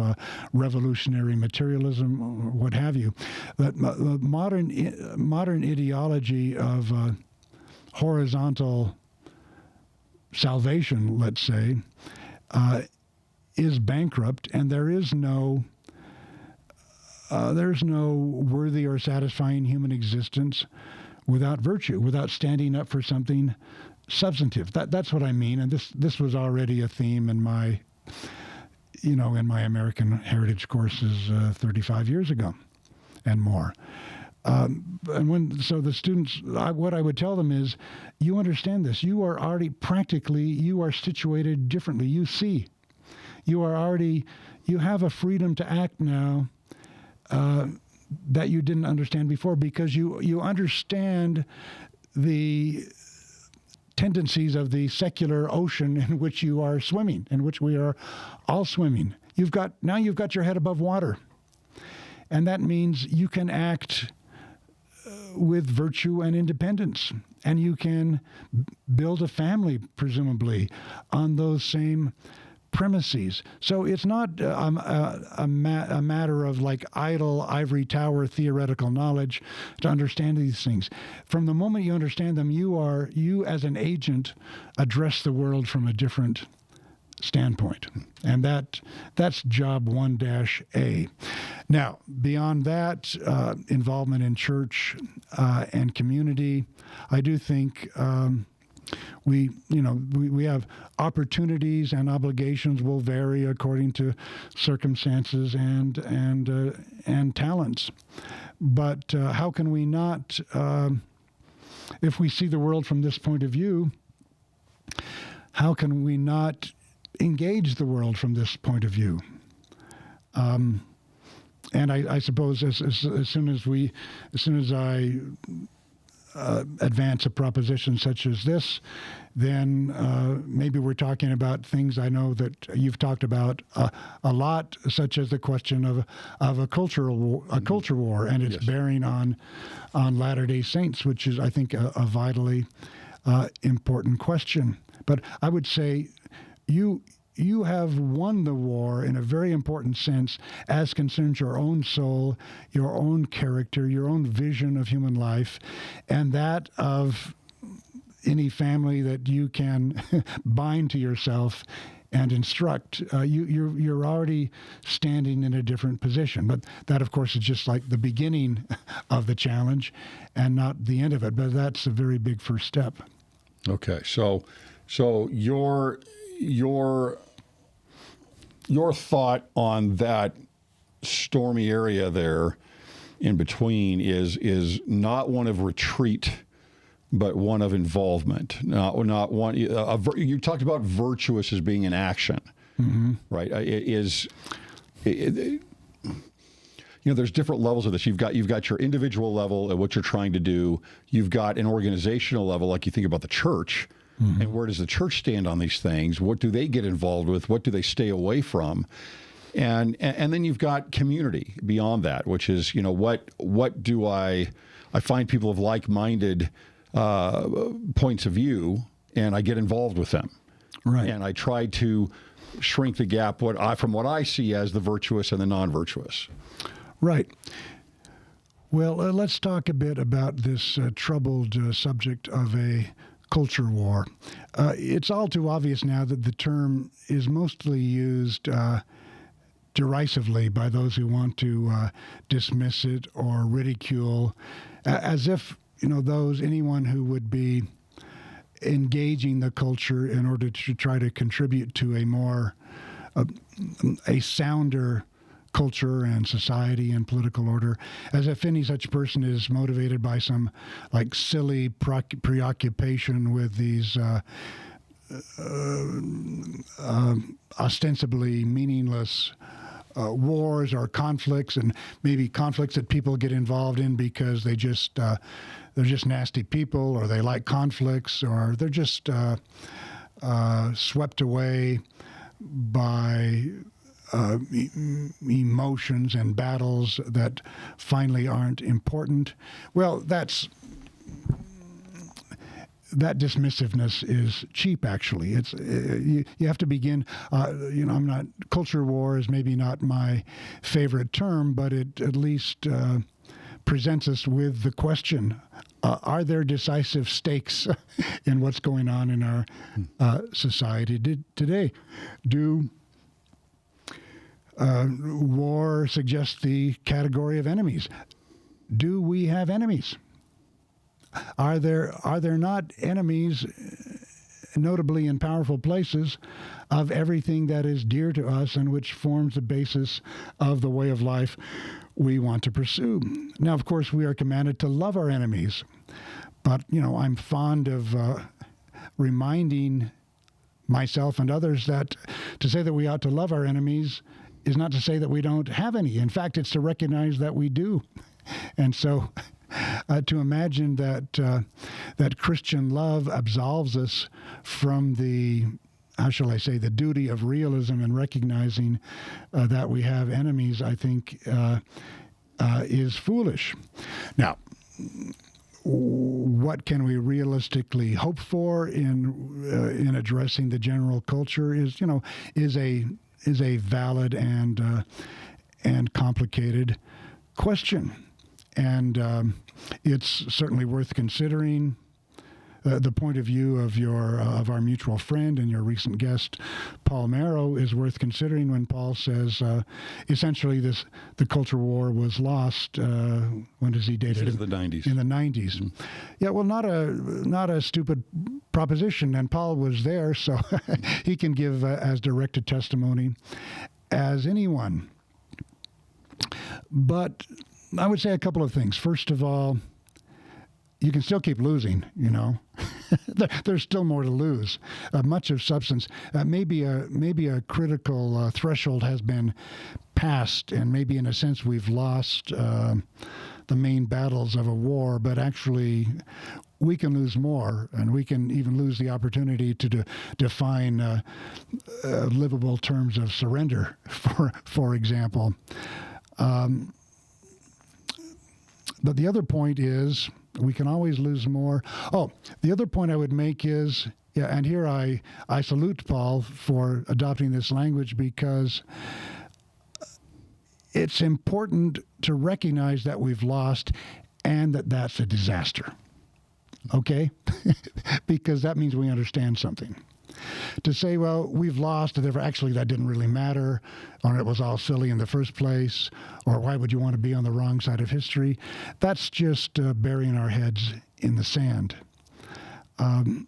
revolutionary materialism or what have you, that modern ideology of horizontal salvation, let's say, is bankrupt, and there's no worthy or satisfying human existence without virtue, without standing up for something substantive. That's what I mean, and this was already a theme in my American heritage courses 35 years ago and more. So the students, what I would tell them is, you understand this. You are already you are situated differently. You see, you have a freedom to act now that you didn't understand before, because you understand the tendencies of the secular ocean in which you are swimming, in which we are all swimming. You've got your head above water, and that means you can act with virtue and independence, and you can build a family, presumably, on those same premises. So it's not a matter of like idle ivory tower theoretical knowledge to understand these things. From the moment you understand them, you as an agent address the world from a different standpoint. And that's job 1-A. Now, beyond that, involvement in church and community, I do think we have opportunities, and obligations will vary according to circumstances and talents. But how can we not, if we see the world from this point of view, how can we not engage the world from this point of view? And I suppose as soon as I advance a proposition such as this, then maybe we're talking about things I know that you've talked about a lot, such as the question of a culture war and its bearing on Latter-day Saints, which is, I think, a vitally important question. But I would say you have won the war in a very important sense as concerns your own soul, your own character, your own vision of human life, and that of any family that you can bind to yourself and instruct. You're already standing in a different position. But that, of course, is just like the beginning of the challenge and not the end of it. But that's a very big first step. Okay, so your thought on that stormy area there in between is not one of retreat, but one of involvement. Not one. You talked about virtuous as being an action, right? There's different levels of this. You've got your individual level at what you're trying to do. You've got an organizational level, like you think about the church, and where does the church stand on these things? What do they get involved with? What do they stay away from? And then you've got community beyond that, which is, what do I find people of like-minded points of view, and I get involved with them. Right. And I try to shrink the gap from what I see as the virtuous and the non-virtuous. Right. Well, let's talk a bit about this troubled subject of a culture war. It's all too obvious now that the term is mostly used derisively by those who want to dismiss it or ridicule, as if anyone who would be engaging the culture in order to try to contribute to a sounder culture and society and political order, as if any such person is motivated by some silly preoccupation with these ostensibly meaningless wars or conflicts, and maybe conflicts that people get involved in because they're just nasty people, or they like conflicts, or they're just swept away by emotions and battles that finally aren't important. Well, that dismissiveness is cheap, actually. It's you have to begin, culture war is maybe not my favorite term, but it at least presents us with the question, are there decisive stakes in what's going on in our society today? Do war suggest the category of enemies? Do we have enemies? Are there not enemies, notably in powerful places, of everything that is dear to us and which forms the basis of the way of life we want to pursue? Now, of course, we are commanded to love our enemies, but I'm fond of reminding myself and others that to say that we ought to love our enemies is not to say that we don't have any. In fact, it's to recognize that we do. And so to imagine that Christian love absolves us from the duty of realism and recognizing that we have enemies, I think is foolish. Now, what can we realistically hope for in addressing the general culture is a valid and complicated question. And it's certainly worth considering. The point of view of our mutual friend and your recent guest, Paul Marrow, is worth considering when Paul says essentially the culture war was lost. When does he date it? In the 90s. In the 90s. Mm-hmm. Yeah, well, not a stupid proposition, and Paul was there, so he can give as direct a testimony as anyone. But I would say a couple of things. First of all, you can still keep losing, There's still more to lose. Much of substance, maybe a critical threshold has been passed, and maybe in a sense we've lost the main battles of a war, but actually we can lose more, and we can even lose the opportunity to define livable terms of surrender, for example. But the other point is, we can always lose more. Oh, the other point I would make is, and here I salute Paul for adopting this language, because it's important to recognize that we've lost and that that's a disaster. Okay? Because that means we understand something. To say, well, we've lost, and actually that didn't really matter, or it was all silly in the first place, or why would you want to be on the wrong side of history? That's just burying our heads in the sand. I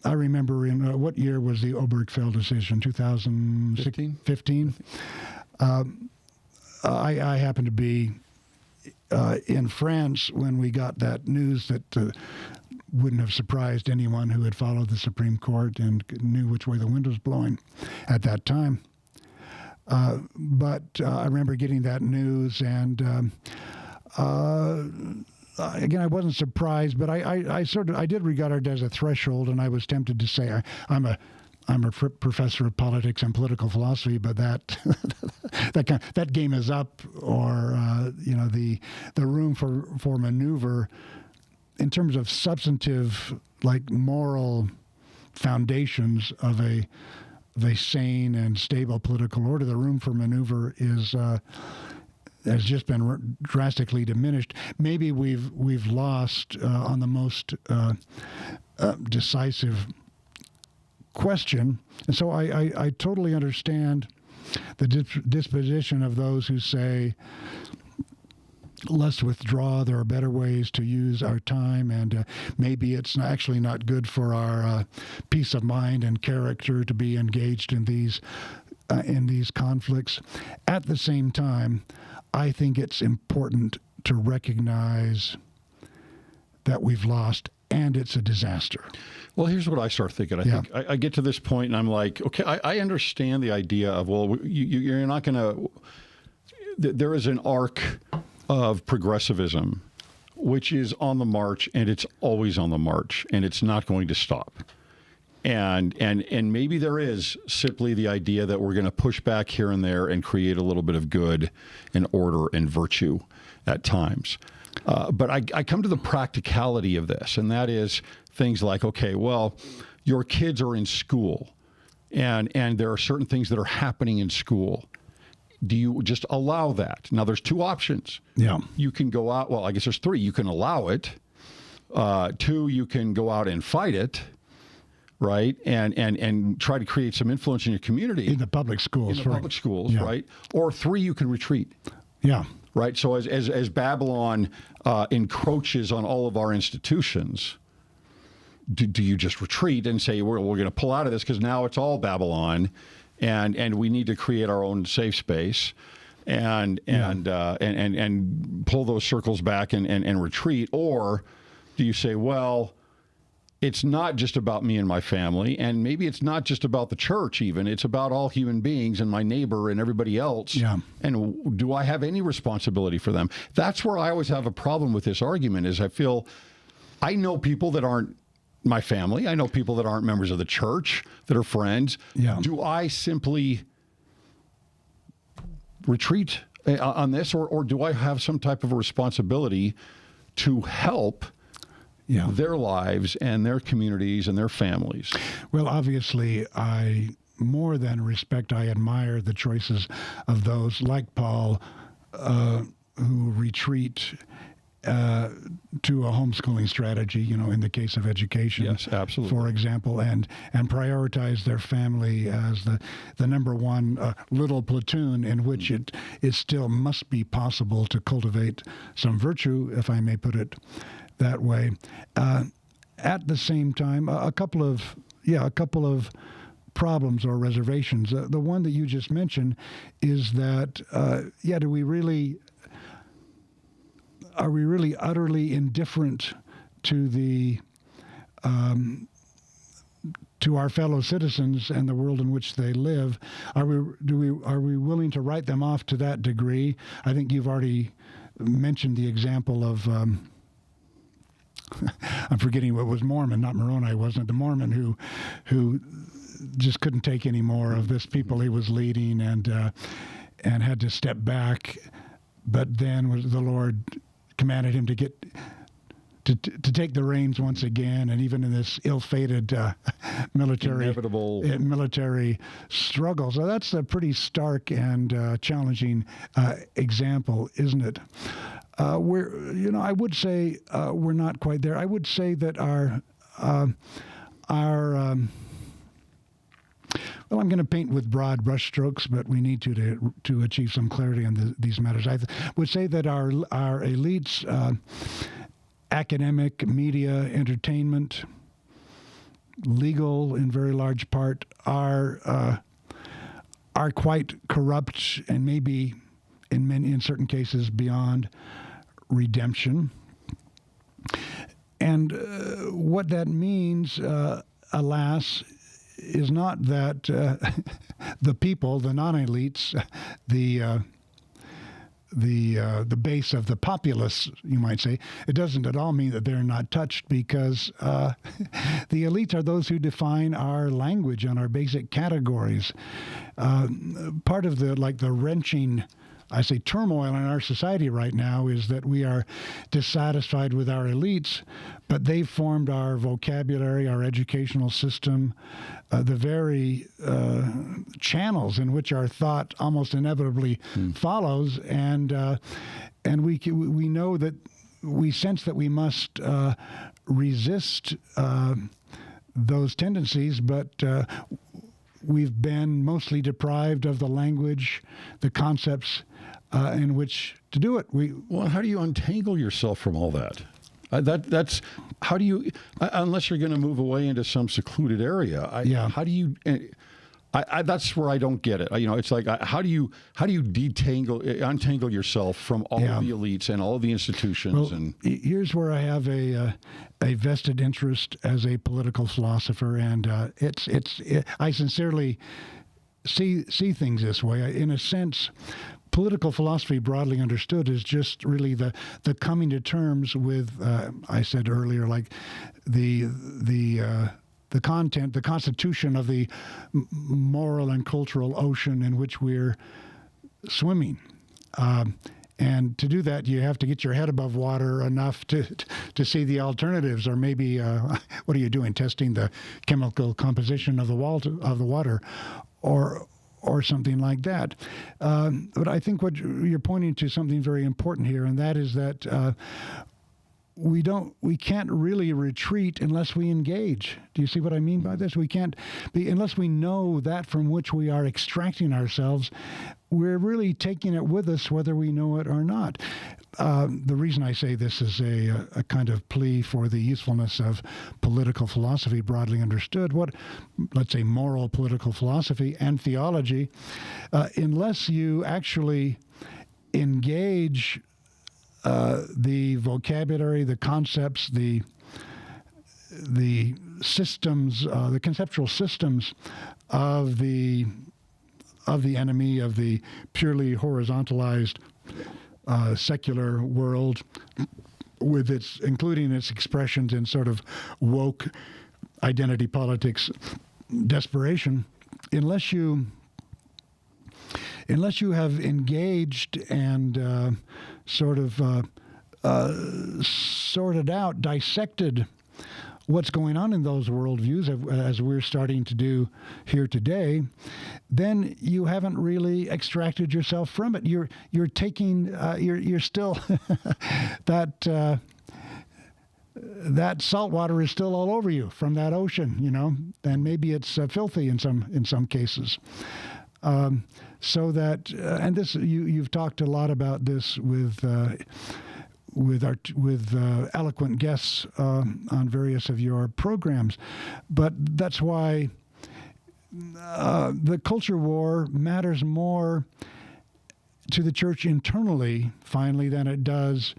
remember in what year was the Obergefell decision? 2015? I happened to be in France, when we got that news that wouldn't have surprised anyone who had followed the Supreme Court and knew which way the wind was blowing at that time. But I remember getting that news, and again, I wasn't surprised, but I did regard it as a threshold, and I was tempted to say I'm a professor of politics and political philosophy, but that game is up, or the room for maneuver in terms of substantive, like moral foundations of a sane and stable political order. The room for maneuver has just been drastically diminished. Maybe we've lost on the most decisive question, and so I totally understand the disposition of those who say, let's withdraw. There are better ways to use our time, and maybe it's actually not good for our peace of mind and character to be engaged in these conflicts. At the same time, I think it's important to recognize that we've lost, and it's a disaster. Well, here's what I start thinking. I think I get to this point, and I'm like, okay, I understand the idea of, well, you're not going to. There is an arc of progressivism, which is on the march, and it's always on the march, and it's not going to stop. And maybe there is simply the idea that we're going to push back here and there and create a little bit of good and order and virtue at times. But I come to the practicality of this, and that is things like, okay, well, your kids are in school, and there are certain things that are happening in school. Do you just allow that? Now, there's two options. Yeah. You can go out. Well, I guess there's three. You can allow it. Two, you can go out and fight it, right? And try to create some influence in your community. In the public schools. In the public schools, right? Or three, you can retreat. Yeah. Right? So as Babylon encroaches on all of our institutions, do you just retreat and say, we're going to pull out of this because now it's all Babylon, and we need to create our own safe space, and pull those circles back and retreat? Or do you say, well, it's not just about me and my family, and maybe it's not just about the church even, it's about all human beings and my neighbor and everybody else. Yeah. And do I have any responsibility for them? That's where I always have a problem with this argument, is I feel I know people that aren't my family. I know people that aren't members of the church, that are friends. Yeah. Do I simply retreat on this, or do I have some type of a responsibility to help their lives and their communities and their families? Well, obviously, I more than respect, I admire the choices of those like Paul who retreat to a homeschooling strategy, in the case of education. Yes, absolutely. For example, and prioritize their family as the number one little platoon in which it still must be possible to cultivate some virtue, if I may put it that way. At the same time, a couple of problems or reservations. The one that you just mentioned is that, are we really utterly indifferent to to our fellow citizens and the world in which they live? Are we willing to write them off to that degree? I think you've already mentioned the example of I'm forgetting what was Mormon, not Moroni, wasn't it? The Mormon who just couldn't take any more of this people he was leading and had to step back. But then the Lord commanded him to take the reins once again, and even in this ill-fated military struggle. So that's a pretty stark and challenging example, isn't it? I would say we're not quite there. I would say that well, I'm going to paint with broad brushstrokes, but we need to achieve some clarity on these matters. I would say that our elites, academic, media, entertainment, legal in very large part, are quite corrupt, and maybe in certain cases beyond redemption. And what that means, alas, is not that the people, the non-elites, the base of the populace, you might say, it doesn't at all mean that they're not touched, because the elites are those who define our language and our basic categories. Part of the wrenching, I say, turmoil in our society right now is that we are dissatisfied with our elites, but they've formed our vocabulary, our educational system, the very channels in which our thought almost inevitably follows, and we know that we sense that we must resist those tendencies, but we've been mostly deprived of the language, the concepts in which to do it. Well, how do you untangle yourself from all that? That's how do you, unless you're going to move away into some secluded area? How do you? That's where I don't get it. It's like, how do you untangle yourself from all of the elites and all of the institutions? Well, here's where I have a vested interest as a political philosopher, and I sincerely see things this way. In a sense, political philosophy, broadly understood, is just really the coming to terms with, I said earlier, like the content, the constitution of the moral and cultural ocean in which we're swimming. And to do that, you have to get your head above water enough to see the alternatives, or maybe what are you doing? Testing the chemical composition of the water, or something like that. But I think what you're pointing to something very important here, and that is that we can't really retreat unless we engage. Do you see what I mean by this? We can't be, unless we know that from which we are extracting ourselves, we're really taking it with us whether we know it or not. The reason I say this is a kind of plea for the usefulness of political philosophy, broadly understood. Let's say, moral political philosophy and theology, unless you actually engage the vocabulary, the concepts, the systems, the conceptual systems of the enemy, of the purely horizontalized secular world, with including its expressions in sort of woke identity politics desperation, unless you have engaged and sorted out, dissected what's going on in those worldviews, as we're starting to do here today, then you haven't really extracted yourself from it. You're taking, you're still that salt water is still all over you from that ocean, and maybe it's filthy in some cases. So that, and this, you've talked a lot about this with eloquent guests on various of your programs, but that's why the culture war matters more to the church internally, finally, than it does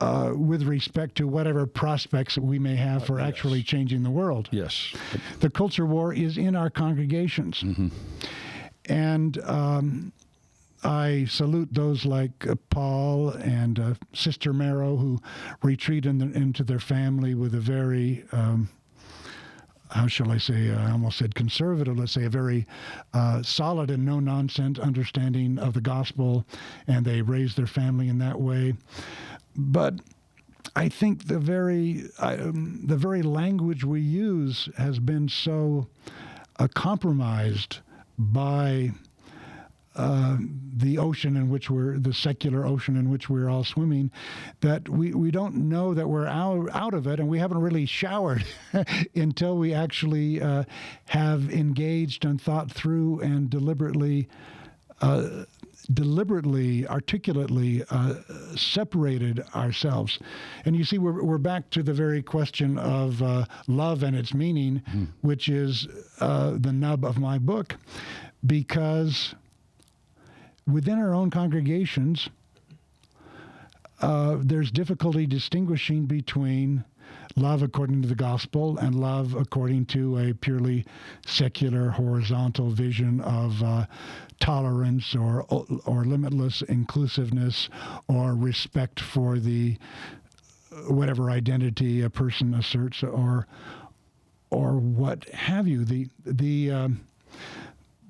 with respect to whatever prospects we may have for actually changing the world. Yes. The culture war is in our congregations. Mm-hmm. And I salute those like Paul and Sister Marrow, who retreat into their family with a very, how shall I say, I almost said conservative, let's say a very solid and no-nonsense understanding of the gospel, and they raise their family in that way. But I think the very language we use has been so compromised by the ocean in which the secular ocean in which we're all swimming, that we don't know that we're out of it, and we haven't really showered until we actually have engaged and thought through and deliberately, articulately separated ourselves. And you see, we're back to the very question of love and its meaning, which is the nub of my book, because within our own congregations, there's difficulty distinguishing between love according to the gospel and love according to a purely secular, horizontal vision of tolerance or limitless inclusiveness or respect for the whatever identity a person asserts or what have you.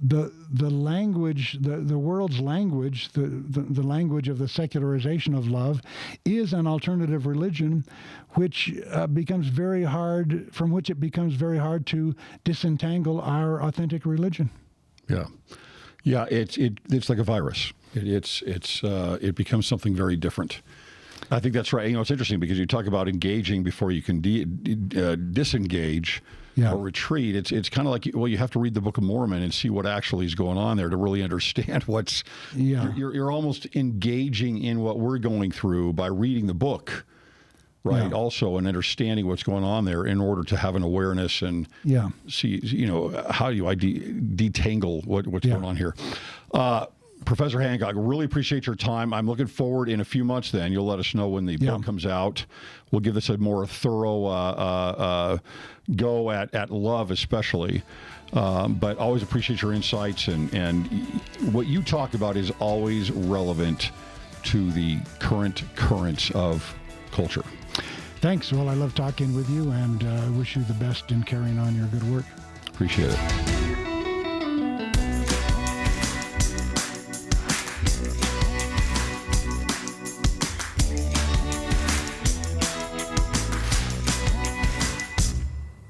The language, the world's language, the language of the secularization of love is an alternative religion which becomes very hard, from which it becomes very hard to disentangle our authentic religion. Yeah. Yeah, it's like a virus. It becomes something very different. I think that's right. It's interesting because you talk about engaging before you can disengage or retreat. It's kind of like, you have to read the Book of Mormon and see what actually is going on there to really understand what's. Yeah. You're almost engaging in what we're going through by reading the book, right? Yeah. Also, and understanding what's going on there in order to have an awareness and see, how do I detangle what's going on here. Professor Hancock, really appreciate your time. I'm looking forward in a few months then. You'll let us know when the book comes out. We'll give this a more thorough go at love especially. But always appreciate your insights. And what you talk about is always relevant to the current currents of culture. Thanks. Well, I love talking with you and wish you the best in carrying on your good work. Appreciate it.